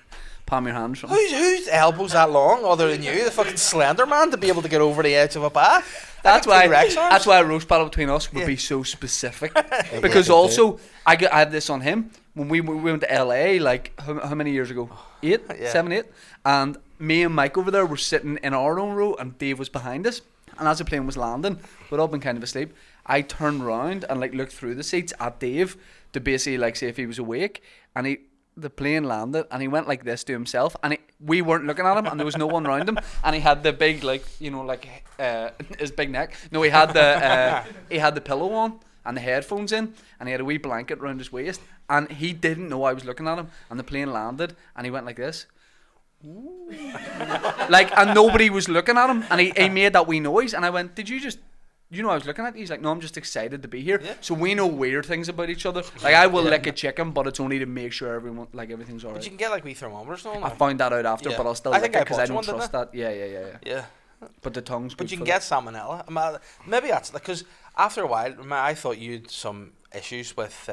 palm of your hand or something. Whose elbow's that long other than you, the fucking Slender Man, to be able to get over the edge of a bath? That's why. T-Rex arms. That's why a roast battle between us would Yeah. be so specific. Because also, I had this on him when we went to LA. Like how many years ago? 8, Yeah. 7, 8. And me and Mike over there were sitting in our own row, and Dave was behind us. And as the plane was landing, we'd all been kind of asleep. I turned round and like looked through the seats at Dave to basically like see if he was awake. And the plane landed and he went like this to himself, and we weren't looking at him, and there was no one around him, and he had the big his big neck. No, he had the pillow on and the headphones in, and he had a wee blanket around his waist, and he didn't know I was looking at him, and the plane landed and he went like this. And nobody was looking at him, and he made that wee noise, and I went, did you just I was looking at you? He's like, no, I'm just excited to be here. Yeah. So we know weird things about each other. Like, I will lick a chicken, but it's only to make sure everything's alright. But you can get like wee thermometers and all I that. found that out after, Yeah. but I'll still I lick think it I because I bought don't one, didn't trust that. Yeah. Yeah. But the tongue's good But you for can get salmonella. Maybe that's because after a while, I thought you had some issues with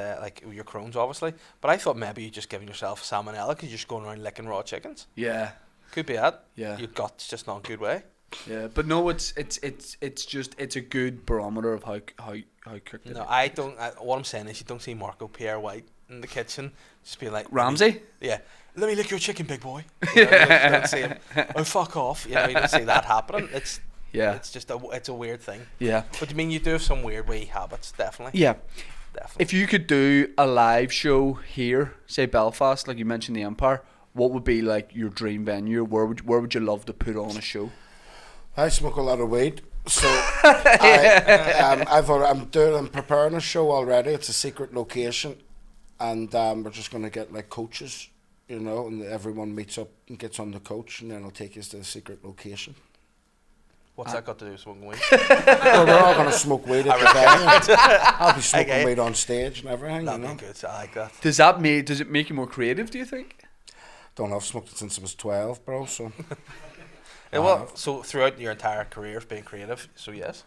your Crohn's, obviously. But I thought maybe you're just giving yourself salmonella because you're just going around licking raw chickens. Yeah. Could be that. Yeah. Your gut's just not a good way. Yeah, but no, it's just it's a good barometer of how cooked it No, is. I don't. What I'm saying is, you don't see Marco Pierre White in the kitchen just being like Ramsey? Yeah, let me lick your chicken, big boy. You know, you don't see him. Oh, fuck off. You know, you don't see that happening. It's just it's a weird thing. Yeah. But I mean, you do have some weird wee habits, definitely. Yeah. Definitely. If you could do a live show here, say Belfast, like you mentioned the Empire, what would be like your dream venue? Where would you love to put on a show? I smoke a lot of weed, so I'm preparing a show already. It's a secret location, and we're just gonna get like coaches, you know, and everyone meets up and gets on the coach, and then I'll take us to the secret location. What's that got to do with smoking weed? Well, we're all gonna smoke weed at the venue. I'll be smoking weed on stage and everything. That'd you know? be good. I like that. Does it make you more creative, do you think? Don't know. I've smoked it since I was 12, bro. So. Yeah, well, so throughout your entire career of being creative, so yes.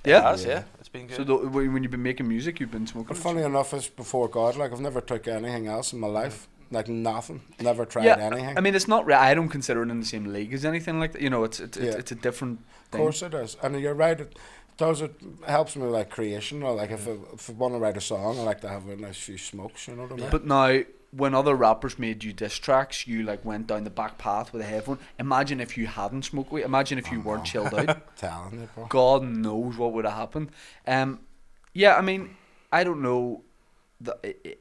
Yeah. It has, yeah. It's been good. So when you've been making music, you've been smoking. But funny enough, it's before God. Like I've never took anything else in my life. Like nothing. Never tried anything. I mean, it's not. I don't consider it in the same league as anything like that. You know, it's a different thing. Of course it is, and you're right. It does. It helps me with like creation. Or like if I want to write a song, I like to have a nice few smokes. You know what I mean? But now, when other rappers made you diss tracks, you like went down the back path with a headphone. Imagine if you hadn't smoked weed. Imagine if you weren't chilled out. Telling you, bro. God knows what would have happened. Yeah, I mean, I don't know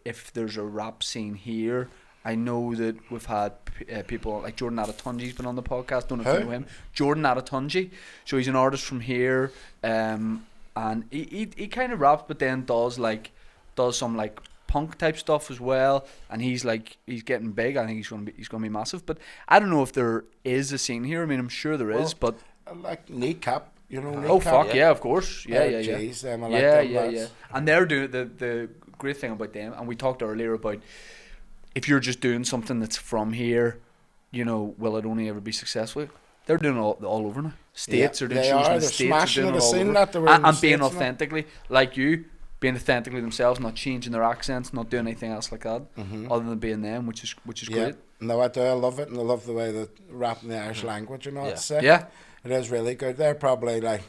if there's a rap scene here. I know that we've had people like Jordan Adetunji's been on the podcast. Don't know if you know him. Jordan Adetunji. So he's an artist from here, and he kind of raps, but then does some like punk type stuff as well. And he's getting big. I think he's gonna be massive. But I don't know if there is a scene here. I mean, I'm sure there is, but I like Kneecap. You know, oh fuck yeah, of course, yeah. I like them lads. And they're doing the great thing about them, and we talked earlier about if you're just doing something that's from here, you know, will it only ever be successful? They're doing it all over now. States are doing shows in the States, are doing it all over, and being authentically like you, being authentically themselves, not changing their accents, not doing anything else like that, other than being them, which is great. No, I do. I love it, and I love the way they rap in the Irish language. You know, it's sick. Yeah. It is really good. They're probably like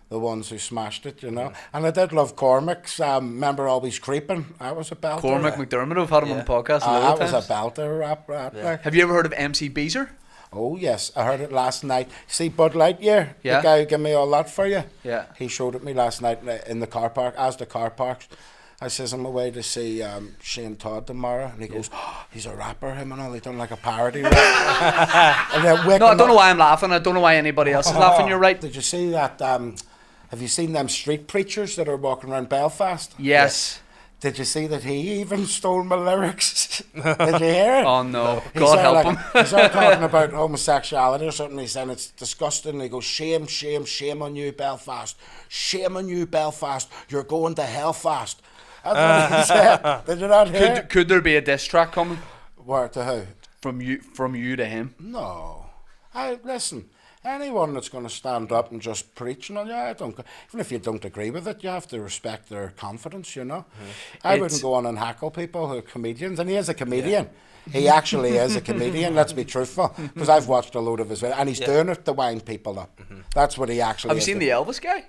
the ones who smashed it, you know. And I did love Cormac's. Remember Always Creeping? That was a belter. Cormac McDermott, I've had him on the podcast. That was a belter rap. Like. Have you ever heard of MC Beezer? Oh yes, I heard it last night. See Bud Lightyear, the guy who gave me all that for you. Yeah. He showed it me last night in the car park. As the car parks, I says I'm away to see Shane Todd tomorrow, and he goes, oh, he's a rapper, him and all. He done like a parody rap. And no, I don't know why I'm laughing. I don't know why anybody else is laughing. You're right. Did you see that? Have you seen them street preachers that are walking around Belfast? Yes. Did you see that he even stole my lyrics? Did you hear it? Oh no, God help him. He started talking about homosexuality or something. He said it's disgusting. He goes, shame, shame, shame on you, Belfast. Shame on you, Belfast. You're going to hell fast. That's what he said. Did you not hear? Could there be a diss track coming? Where to who? From you to him? No. Listen. Anyone that's going to stand up and just preach, even if you don't agree with it, you have to respect their confidence, you know. I wouldn't go on and hackle people who are comedians, and he is a comedian. Yeah. He actually is a comedian, let's be truthful, because I've watched a load of his videos, and he's doing it to wind people up. That's what he actually Have you seen the Elvis guy?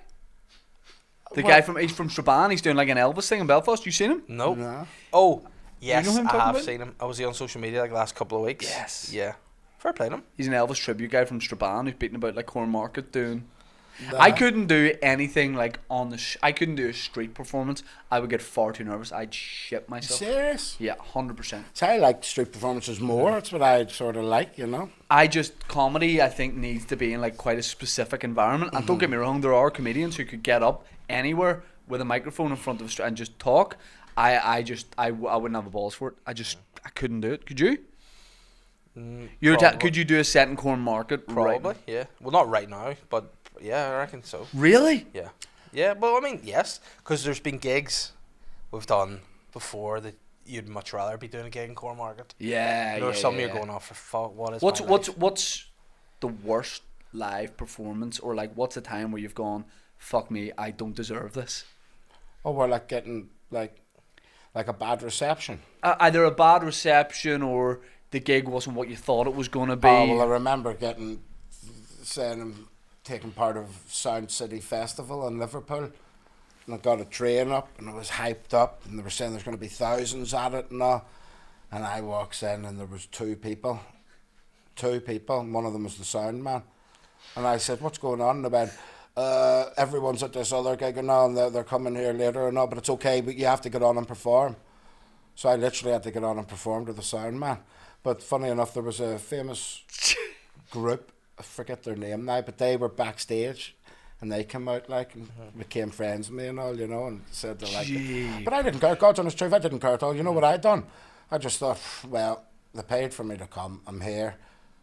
Guy he's from Strabane, he's doing like an Elvis thing in Belfast. You seen him? Nope. No. Oh, yes, you know I have seen him. I was on social media like the last couple of weeks. Yes. Yeah. Fair play to him. He's an Elvis tribute guy from Strabane who's beating about like Cornmarket doing. I couldn't do anything like on the. I couldn't do a street performance. I would get far too nervous. I'd shit myself. Serious? Yeah, 100%. So I like street performances more. That's what I sort of like, you know. Comedy I think needs to be in like quite a specific environment. And don't get me wrong, there are comedians who could get up anywhere with a microphone in front of us and just talk. I wouldn't have the balls for it. I couldn't do it. Could you? Could you do a set in Cornmarket? Probably, right? yeah. Well, not right now, but yeah, I reckon so. Really? Yeah. Yeah, well, I mean, yes, because there's been gigs we've done before that you'd much rather be doing a gig in Cornmarket. Yeah, There's some you're going off for fuck. What's the worst live performance, or like what's a time where you've gone, fuck me, I don't deserve this? Oh, we're like getting like a bad reception. Either a bad reception or the gig wasn't what you thought it was going to be. Oh, well, I remember saying taking part of Sound City Festival in Liverpool. And I got a train up and it was hyped up and they were saying there's going to be thousands at it and all. And I walks in and there was two people, and one of them was the sound man. And I said, what's going on? And they went, everyone's at this other gig and all, and they're coming here later and all, but it's okay, but you have to get on and perform. So I literally had to get on and perform to the sound man. But funny enough, there was a famous group, I forget their name now, but they were backstage. And they came out like and became friends with me and all, you know, and said they liked it. But I didn't care. God's honest truth, I didn't care at all. You know what I'd done? I just thought, well, they paid for me to come. I'm here,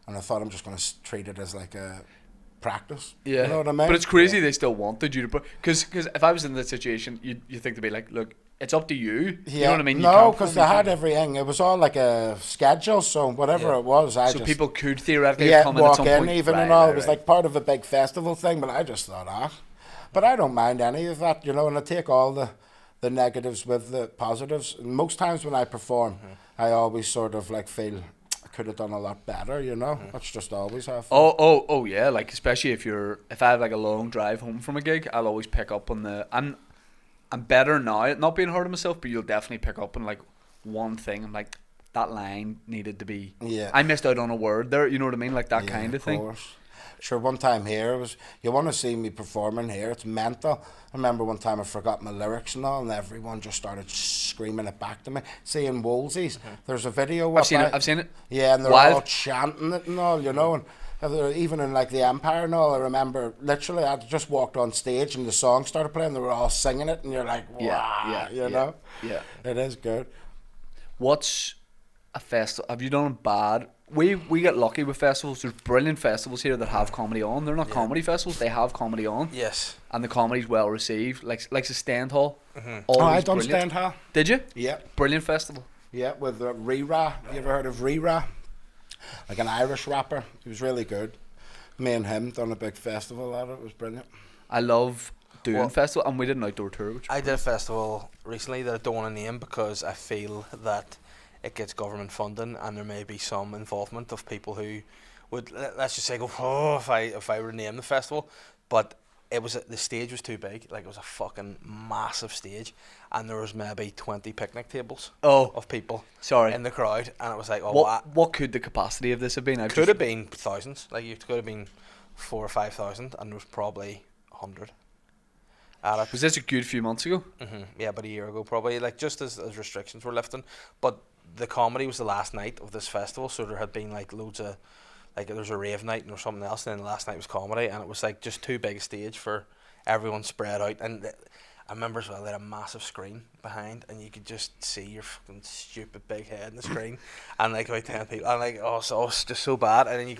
and I thought I'm just going to treat it as like a practice. Yeah. You know what I mean? But it's crazy they still wanted you to, because if I was in that situation, you think to be like, look, it's up to you. Yeah. You know what I mean? No, because they had everything. It was all like a schedule, so whatever it was, so people could theoretically come in walk at some in point. even Right, and all. right, It was right. like part of a big festival thing, but I just thought, But I don't mind any of that, you know, and I take all the negatives with the positives. And most times when I perform, I always sort of like feel I could have done a lot better, you know. That's just always how I feel. Oh yeah, like especially if I have like a long drive home from a gig, I'll always pick up on I'm better now at not being hard on myself, but you'll definitely pick up on like one thing. I'm like, that line needed to be. Yeah. I missed out on a word there. You know what I mean? Like that kind of thing. Course. Sure, one time here, you want to see me performing here, it's mental. I remember one time I forgot my lyrics and all, and everyone just started screaming it back to me. Seeing Woolsies, there's a video. I've seen it. Yeah, and they're Wild. all chanting it and all, you know, and even in like the Empire and all, I remember literally I just walked on stage and the song started playing, they were all singing it, and you're like, wow, you know? Yeah. It is good. What's a festival? Have you done bad? We get lucky with festivals. There's brilliant festivals here that have comedy on. They're not comedy festivals. They have comedy on. Yes. And the comedy's well received. Like the Stand Hall. I done Stand Hall. Did you? Yeah. Brilliant festival. Yeah, with Rira. You ever heard of Rira? Like an Irish rapper. He was really good. Me and him done a big festival at it. It was brilliant. I love doing festival, and we did an outdoor tour. Which I did a festival recently that I don't want to name because I feel that it gets government funding and there may be some involvement of people who would, let's just say, go, if I were to name the festival, but the stage was too big. Like, it was a fucking massive stage, and there was maybe 20 picnic tables of people in the crowd, and it was like, what could the capacity of this have been? Could have been thousands. Like, it could have been 4,000 or 5,000, and there was probably 100 at it. Was this a good few months ago? Yeah, about a year ago probably, like just as restrictions were lifting. But the comedy was the last night of this festival, so there had been like loads of, like there was a rave night and or something else, and then the last night was comedy, and it was like just too big a stage for everyone spread out. And I remember as well, they had a massive screen behind, and you could just see your fucking stupid big head in the screen, and like about 10 people, and like it's just so bad. And then you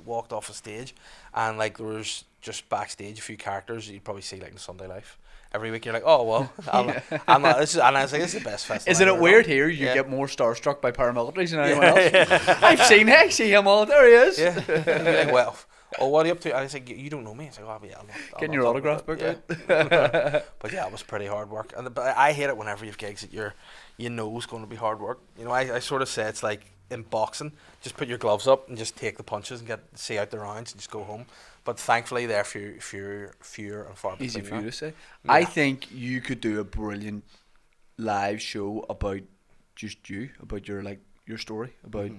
walked off the stage, and like there was just backstage a few characters you'd probably see like in Sunday Life. Every week you're like, oh well, I'm not, and I was like, this is the best festival. Isn't it weird here? You get more starstruck by paramilitaries than anyone else. I see him all. There he is. Yeah. Like, well, what are you up to? And I was like, you don't know me. It's like, oh yeah, getting your autograph book out. But yeah, it was pretty hard work, but I hate it whenever you have gigs that you know is going to be hard work. You know, I sort of say it's like in boxing, just put your gloves up and just take the punches and see out the rounds and just go home. But thankfully, they're fewer and far between. Easy for you to say. Yeah. I think you could do a brilliant live show about just you, about your story, about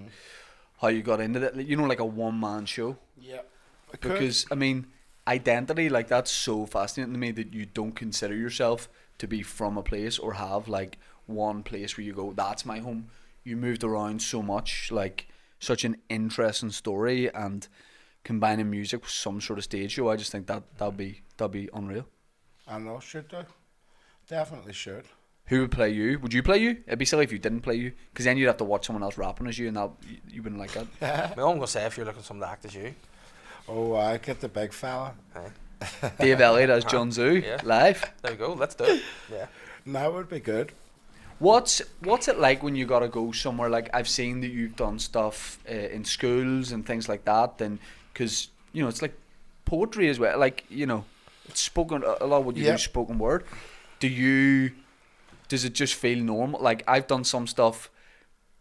how you got into that. You know, like a one-man show. Yeah. Because I mean, identity, like that's so fascinating to me that you don't consider yourself to be from a place or have like one place where you go, that's my home. You moved around so much, like such an interesting story, and combining music with some sort of stage show. I just think that'd be unreal. I know, should do. Definitely should. Who would play you? Would you play you? It'd be silly if you didn't play you, because then you'd have to watch someone else rapping as you, and you wouldn't like that. Well, I'm gonna say if you're looking for someone to act as you. Oh, I get the big fella. Hey. Dave Elliott as Jun Tzu live. There we go. Let's do it. Yeah. That would be good. What's it like when you gotta go somewhere? Like, I've seen that you've done stuff in schools and things like that, and because you know it's like poetry as well. Like, you know, it's spoken, a lot of what you do is spoken word. Does it just feel normal? Like, I've done some stuff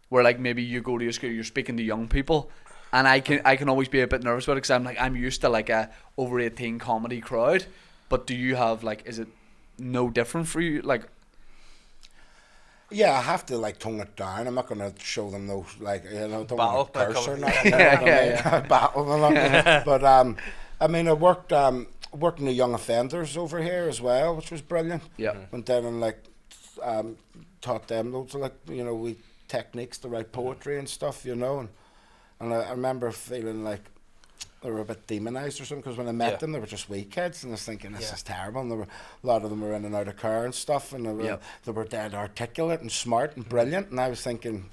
where like maybe you go to a school, you're speaking to young people, and I can always be a bit nervous about it because I'm used to like a over 18 comedy crowd, but do you have like, is it no different for you? Like, Yeah, I have to like tone it down. I'm not gonna show them those like don't Battle, want to curse or nothing. Yeah. Battle and all. But I mean, I worked in the young offenders over here as well, which was brilliant. Yeah. Went down and like taught them loads of like we techniques to write poetry and stuff, and I remember feeling like they were a bit demonised or something because when I met them, they were just wee kids, and I was thinking this is terrible. And a lot of them were in and out of care and stuff, and they were dead articulate and smart and brilliant. And I was thinking,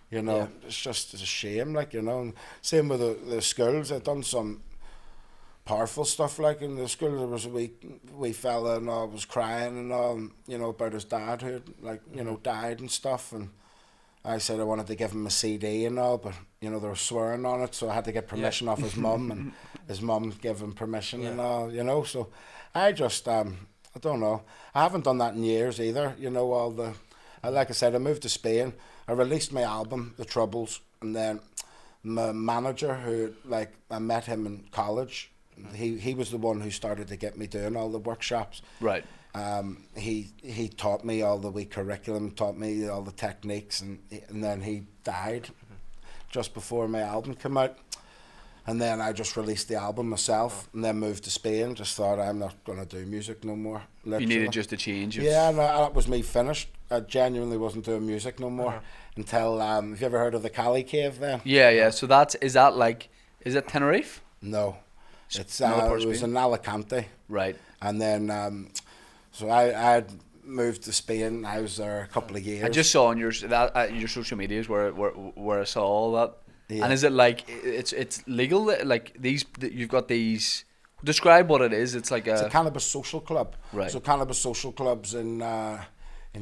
it's a shame, like And same with the schools. I'd done some powerful stuff, like in the school there was a wee fella and all was crying and all, about his dad who had, died and stuff, and I said I wanted to give him a CD and all, but they were swearing on it, so I had to get permission off his mum, and his mum gave him permission and all, so I just I don't know, I haven't done that in years either, like I said, I moved to Spain, I released my album The Troubles, and then my manager who I met him in college, he was the one who started to get me doing all the workshops. Right. He taught me all the wee curriculum, taught me all the techniques, and then he died just before my album came out. And then I just released the album myself, and then moved to Spain. Just thought I'm not gonna do music no more. Literally. You needed just a change. Yeah, no, that was me finished. I genuinely wasn't doing music no more until. Have you ever heard of the Cali Cave? Then. Yeah. So is it Tenerife? No, it was in Alicante. Right. And then. So I had moved to Spain. I was there a couple of years. I just saw on your social medias where I saw all that. Yeah. And is it like it's legal? Like you've got these. Describe what it is. It's a cannabis social club. Right. So cannabis social clubs in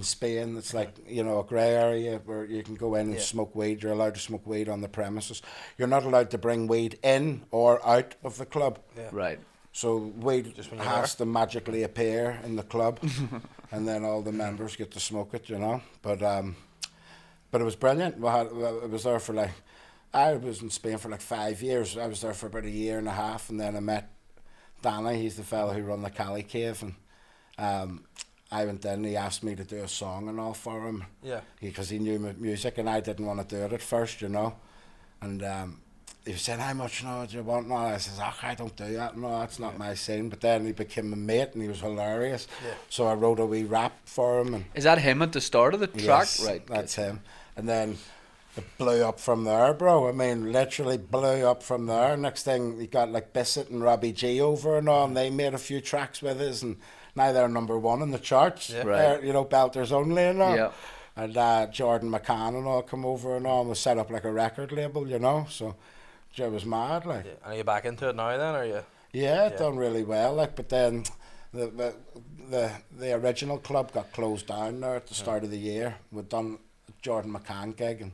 Spain. It's like a grey area where you can go in and smoke weed. You're allowed to smoke weed on the premises. You're not allowed to bring weed in or out of the club. Yeah. Right. So weed has to magically appear in the club, and then all the members get to smoke it, But it was brilliant. I was there for I was in Spain for 5 years. I was there for about a year and a half, and then I met Danny. He's the fellow who run the Cali Cave, and I went in. He asked me to do a song and all for him. Yeah. Because he knew my music, and I didn't want to do it at first, and. He was saying, how much do you want? No, I says, I don't do that. No, that's not my scene. But then he became a mate, and he was hilarious. Yeah. So I wrote a wee rap for him. And is that him at the start of the track? Yes, right. That's him. And then it blew up from there, bro. I mean, literally blew up from there. Next thing, he got Bissett and Robbie G over and all, and they made a few tracks with us, and now they're #1 in the charts. Yeah. Right. Belters only and all. Yeah. And Jordan McCann and all come over and all, and we set up a record label, so... It was mad, Yeah. Are you back into it now then, or are you? Yeah, done really well, but then the original club got closed down there at the start of the year. We'd done a Jordan McCann gig, and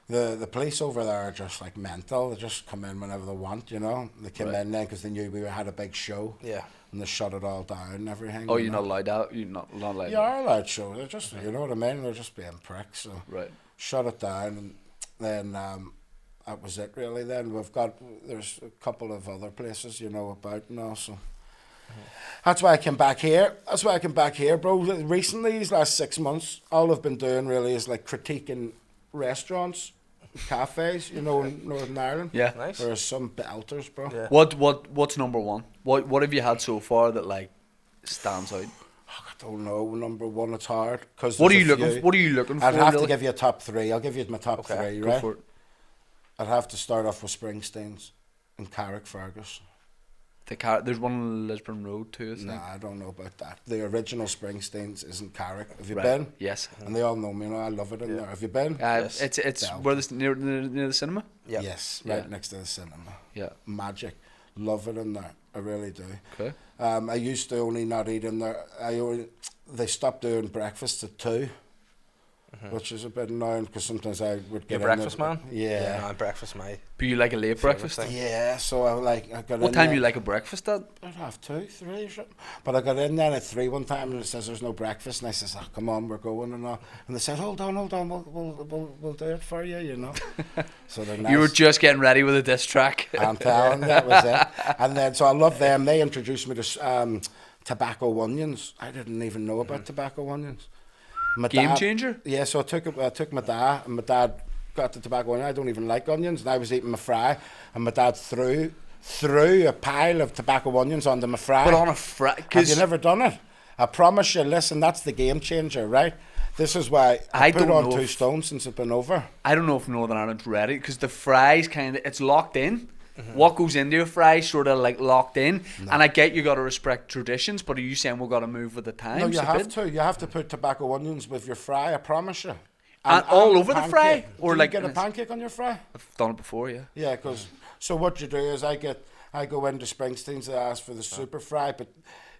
the police over there are just mental. They just come in whenever they want, They came in then because they knew we had a big show. Yeah. And they shut it all down and everything. Oh, you're not allowed out? You're not allowed? You are allowed show. They're just, you know what I mean? They're just being pricks. So right. Shut it down, and then... that was it really then. There's a couple of other places, about now, so that's why I came back here. Bro. Recently, these last 6 months, all I've been doing really is critiquing restaurants, cafes, in Northern Ireland. Yeah. Nice. There's some belters, bro. Yeah. What's #1? What have you had so far that stands out? I don't know, #1, it's hard. What are you looking for? I'd have to give you a top 3. I'll give you my top 3, go right? for it. I'd have to start off with Springsteen's and Carrickfergus. There's one on Lisburn Road too, isn't Nah, I don't know about that. The original Springsteen's is in Carrick. Have you right. been? Yes. And they all know me, I love it in there. Have you been? Yes. It's where near the cinema? Yep. Yes, right next to the cinema. Yeah. Magic. Love it in there. I really do. Okay. I used to only not eat in there. They stopped doing breakfast at 2. which is a bit annoying because sometimes I would get Your in breakfast there- man? Yeah. No, breakfast my. But you like a late breakfast? thing. Yeah, so I got What in time there- you like a breakfast at? I'd have 2, 3 or something. But I got in there at 3 one time and it says there's no breakfast. And I says, oh, come on, we're going and all. And they said, hold on, we'll do it for you, you know. So they're nice. You were just getting ready with a diss track. I'm telling you, that was it. And then, so I love them. They introduced me to tobacco onions. I didn't even know about tobacco onions. My Game dad- changer? Yeah, so I took my dad, and my dad got the tobacco onion. I don't even like onions, and I was eating my fry, and my dad threw a pile of tobacco onions onto my fry. But on a fry, Have you because never done it? I promise you, listen, that's the game changer, right? This is why I I put don't on know 2 if- stone since I've been over. I don't know if Northern Ireland's ready, because the fries it's locked in. What goes into your fries sort of like locked in, and I get you got to respect traditions, but are you saying we've got to move with the times? No, you a have bit? to. You have to put tobacco onions with your fry, I promise you. And all a over the fry? pancake. Or Do like- you get a pancake on your fry? I've done it before, yeah. Yeah, because so what you do is I go into Springsteen's, I ask for the super fry, but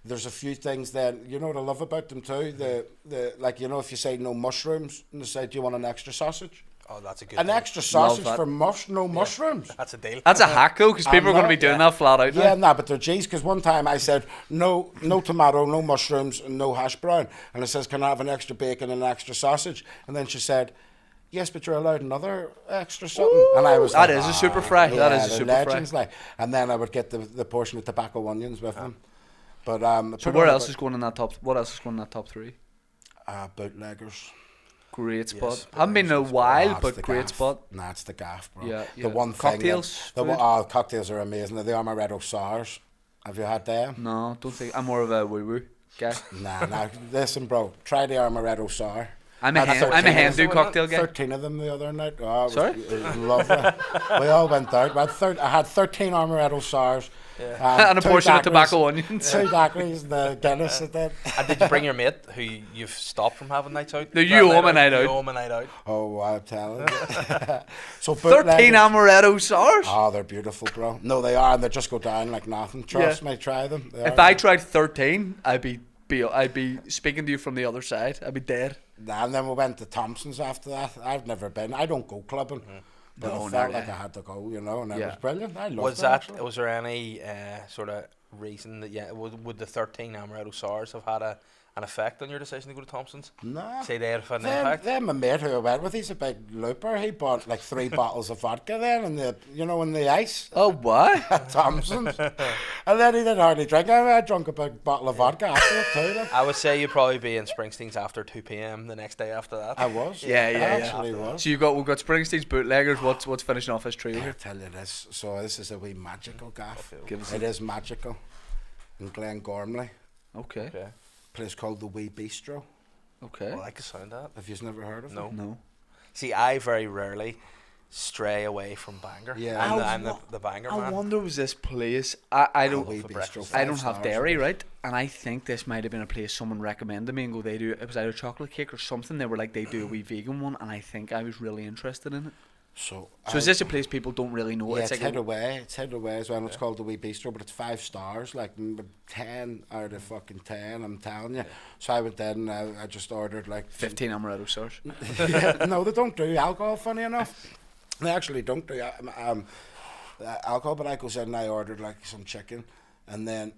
there's a few things then, you know what I love about them too? The like, you know, if you say no mushrooms, and they say, do you want an extra sausage? Oh, that's a good. An deal. extra sausage that. for no mushrooms. That's a deal. That's a hack though, because people are going to be doing that flat out Yeah, now. nah, but they're G's, because one time I said, no tomato, no mushrooms, and no hash brown. And it says, can I have an extra bacon and an extra sausage? And then she said, yes, but you're allowed another extra something. And I was That like, is a super fry. That is a they're super fry. legends, like. And then I would get the portion of tobacco onions with them. But So where else is going in that top? What else is going in that top 3? bootleggers. Great spot. Yes, Haven't been in a Oh, while, it's but the great gaff. spot. Nah, it's the gaff, bro. Yeah, The yeah. one Cocktails, thing food? cocktails are amazing. The amaretto sours. Have you had them? No, don't think. I'm more of a woo woo guy. Nah. Listen, bro. Try the amaretto sour. I'm a Had I'm a 13 Hindu of them, cocktail guy. 13 of them the other night. Oh, it was, Sorry? It was lovely. We all went out. I had 13 amaretto sours. And a 2 portion of daiquiris, tobacco onions. 2 daiquiris and the Guinness at that. And did you bring your mate who you've stopped from having nights out? No, you owe him a night out. You owe him a night out. Oh, I'm telling you. So 13 bootleggers- amaretto sours. Oh, they're beautiful, bro. No, they are, and they just go down like nothing. Trust me, try them. They If are I good. tried 13, I'd be speaking to you from the other side. I'd be dead. Nah, and then we went to Thompson's after that. I've never been. I don't go clubbing. But No, I felt no, like yeah. I had to go, you know, and it Yeah. was brilliant. I loved Was it. that? actually. Was there any sort of reason that would the 13 amaretto sours have had an effect on your decision to go to Thompson's? Nah. Say they had an Then, impact. then my mate who I went with, he's a big looper. He bought like 3 bottles of vodka then in the ice Oh, what? at Thompson's. And then he didn't hardly drink. I drank a big bottle of vodka after it too. Like. I would say you'd probably be in Springsteen's after 2 p.m. the next day after that. I was. Yeah, I yeah. actually was. So we've got Springsteen's bootleggers. What's finishing off his trio I here? tell you this. So this is a wee magical gaff. Give us It is magical. In Glengormley, Okay. Okay. a place called the Wee Bistro. Okay. I like the sound of that. Have you never heard of it? No. No. See, I very rarely stray away from Bangor. Yeah. I'm the Bangor I man. wonder was this place. I don't. Wee for Bistro, breakfast. I 5 don't have stars. dairy, right? And I think this might have been a place someone recommended me and go, they do, it was either chocolate cake or something. They were like, they do a wee vegan one, and I think I was really interested in it. So So is this a place people don't really know? Yeah, It's it's like hid away. It's hid away as well. It's called the Wee Bistro, but it's 5 stars, like 10 out of fucking 10. I'm telling you. So I went in. I just ordered like 15 amaretto sours. Yeah, no, they don't do alcohol. Funny enough, they actually don't do alcohol. But I goes in and I ordered like some chicken, and then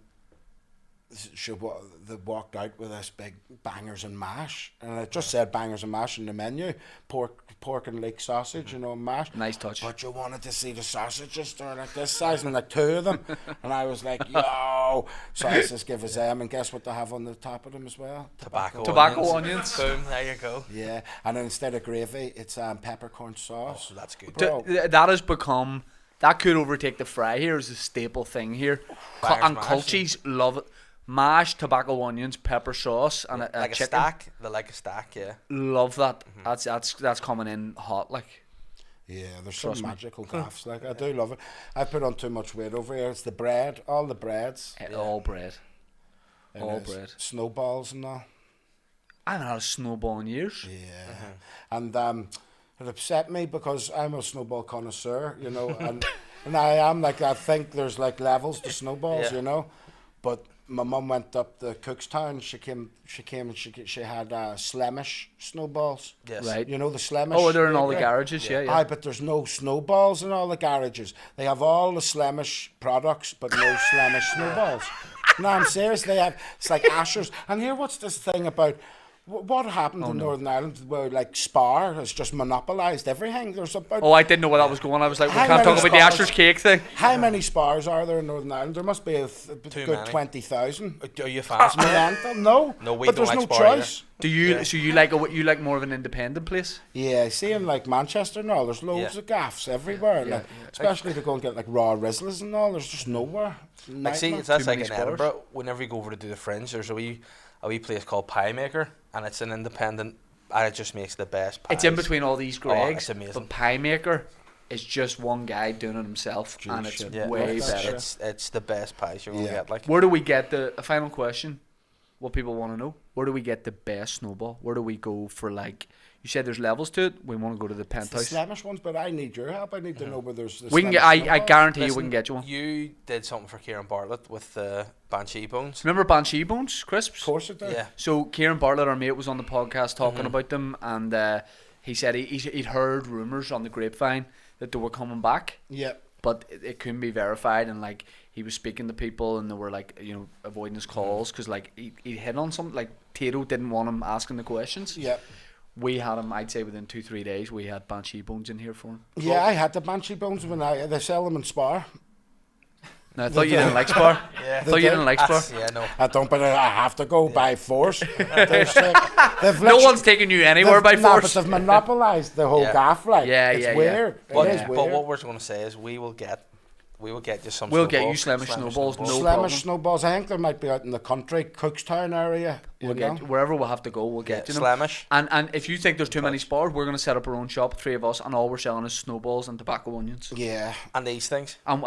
they walked out with this big bangers and mash, and it just said bangers and mash in the menu, pork and leek sausage, mash. Nice touch. But you wanted to see the sausages, they're like this size, and like 2 of them, and I was like, yo. So I just give us them, and guess what they have on the top of them as well? Tobacco onions. Boom, there you go. Yeah, and then instead of gravy, it's peppercorn sauce. Oh, that's good. Bro. That has become, that could overtake the fry here as a staple thing here. Bangers And mash, cultures love it. Mashed tobacco onions, pepper sauce, and a Like a chicken. stack. They like a stack, yeah. Love that. That's coming in hot, like. Yeah, there's Trust some me. magical gaffs. Like I do love it. I put on too much weight over here. It's the bread, all the breads, All bread. and All it's bread. snowballs and all. I haven't had a snowball in years. Yeah, and it upset me because I'm a snowball connoisseur, and and I am like I think there's like levels to snowballs, Yeah. but my mum went up to Cookstown. She came and she had Slemish snowballs. Yes. Right. You know the Slemish. Oh, they're in all the yeah. garages. Yeah, yeah. Aye, but there's no snowballs in all the garages. They have all the Slemish products, but no Slemish snowballs. No, I'm serious. It's like Asher's. And here, what's this thing about? What happened in Northern Ireland where like Spar has just monopolised everything? There's about. Oh, I didn't know where that was going. I was like, we How can't talk many about the Spars? Asher's cake thing. How many Spars are there in Northern Ireland? There must be a Too good many. 20,000. Are you fast? No. No, we but don't there's like no Spar either. choice. Do you? So you like more of an independent place? Yeah, see in like Manchester and all, there's loads of gaffs everywhere. Like, especially to go and get like raw Rizzlers and all, there's just nowhere. Like, see, Nightmare. that's Too like many in Spars. Edinburgh. Whenever you go over to do the Fringe, there's a wee place called Pie Maker, and it's an independent, and it just makes the best pies. It's in between all these Gregs. it's amazing. But Pie Maker is just one guy doing it himself, and it's shit. Yeah, way Love that better. shit. It's the best pies you're gonna Yeah. get. Like, Where do we get a final question? What people want to know? Where do we get the best snowball? Where do we go for, like, you said there's levels to it. We want to go to the It's the penthouse. Slemish ones, but I need your help. I need to know where there's. The We can Slemish get. I snowballs. guarantee you we listen, can get you one. You did something for Kieran Bartlett with the Banshee Bones. Remember Banshee Bones crisps? Of course it does. Yeah. So Kieran Bartlett, our mate, was on the podcast talking about them, and he said he'd heard rumours on the grapevine that they were coming back, Yeah. but it couldn't be verified, and like he was speaking to people and they were like, you know, avoiding his calls because like he hit on something. Like Tato didn't want him asking the questions. Yeah. We had him, I'd say within 2-3 days we had Banshee Bones in here for him. Yeah, I had the Banshee Bones when they sell them in Spar. Now I thought you didn't like Spar. Yeah. I thought you didn't like Spar. Yeah, no. I don't, but I have to go by force. They've No literally- one's taking you anywhere by they've- nah, force. but they've monopolised the whole Yeah. gaff. Like, Yeah, it's yeah, yeah. weird. But, It is but weird. what we're going to say is we will get you some. We'll get you snowballs, Slemish snowballs, no problem. Slemish snowballs. I think there might be out in the country, Cookstown area. We'll get wherever we'll have to go. We'll get you them. Slemish. And if you think there's too many Spars, we're gonna set up our own shop, 3 of us, and all we're selling is snowballs and tobacco onions. Yeah, And these things. And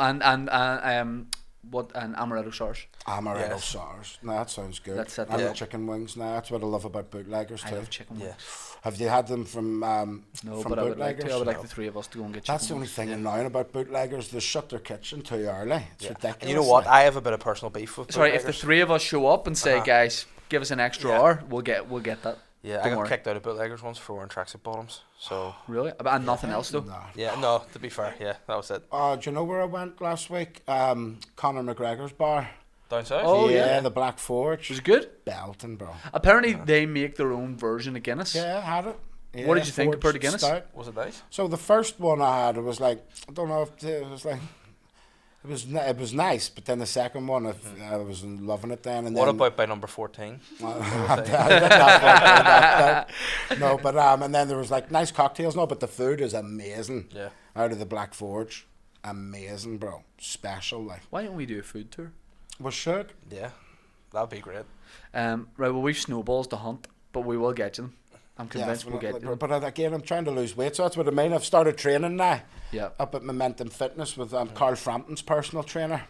amaretto sauce. amaretto Yes. SARS. No, that sounds good. That's it, And yeah. the chicken wings. No, that's what I love about bootleggers I too. love chicken Yeah. wings. Have you had them from No, from but I would like bootleggers? to. I would like No. the 3 of us to go and get chicken That's the only wings. thing annoying about bootleggers. They shut their kitchen too early. It's ridiculous. And you know what? like. I have a bit of personal beef with Sorry, if the bootleggers. 3 of us show up and say, Uh-huh. guys, give us an extra Yeah. hour, we'll get that. Yeah, I Don't got worry. kicked out of bootleggers once for wearing tracksuit bottoms. So Really? And nothing else though. Nah. yeah, no. To be fair, yeah, that was it. Do you know where I went last week? Conor McGregor's bar. Down south. Oh, yeah, yeah. the Black Forge. Was it good? Belting, bro. Apparently they make their own version of Guinness. Yeah, I had it. Yeah, What did you think Forge compared to Guinness? Stout. Was it nice? So the first one I had, it was like, I don't know if it was like, it was nice, but then the second one, I was loving it then. And What then, about by number 14? I didn't have that. No, but and then there was like nice cocktails. No, but the food is amazing. Yeah. Out of the Black Forge, amazing, bro. Special, like. Why don't we do a food tour? We should. Yeah, that'd be great. Right, well, we've snowballs to hunt, but we will get you them. I'm convinced we'll get you them. But again, I'm trying to lose weight, so that's what I mean. I've started training now. Yeah. Up at Momentum Fitness with Carl Frampton's personal trainer.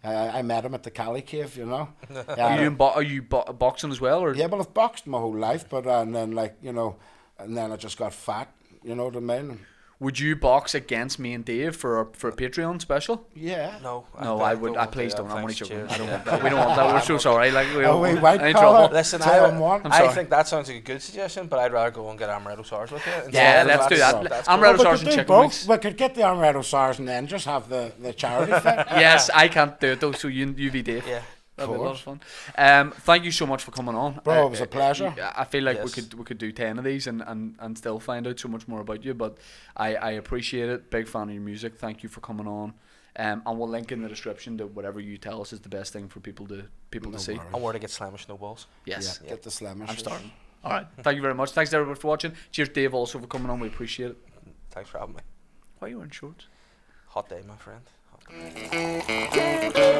I met him at the Cali Cave, you know. Are you boxing as well, or? Yeah, well, I've boxed my whole life, but and then like and then I just got fat. You know what I mean? Would you box against me and Dave for a Patreon special? Yeah. No. No, I would. Please don't. I'm only Thanks, joking. cheers. I don't want that. We don't want that. We're so sorry. Like we Oh, don't wait, want white any collar. trouble. Listen, 2-on-1. I'm I sorry. think that sounds like a good suggestion, but I'd rather go and get amaretto SARS with you. Yeah, instead. let's do that. That's I'm cool. amaretto we SARS could and do chicken both. wings. We could get the amaretto SARS and then just have the charity thing. Yes, I can't do it though. So you be Dave. Yeah. That'd be a lot of fun. Thank you so much for coming on. Bro, it was a pleasure. I feel like Yes. we could do 10 of these and still find out so much more about you. But I appreciate it. Big fan of your music. Thank you for coming on. And we'll link in the description to whatever you tell us is the best thing for people to see. worries. And where to get Slamish snowballs. Yes. Yeah, get the Slemish. I'm starting. All right. Thank you very much. Thanks everybody for watching. Cheers, Dave, also for coming on. We appreciate it. Thanks for having me. Why are you wearing shorts? Hot day, my friend. Hot day.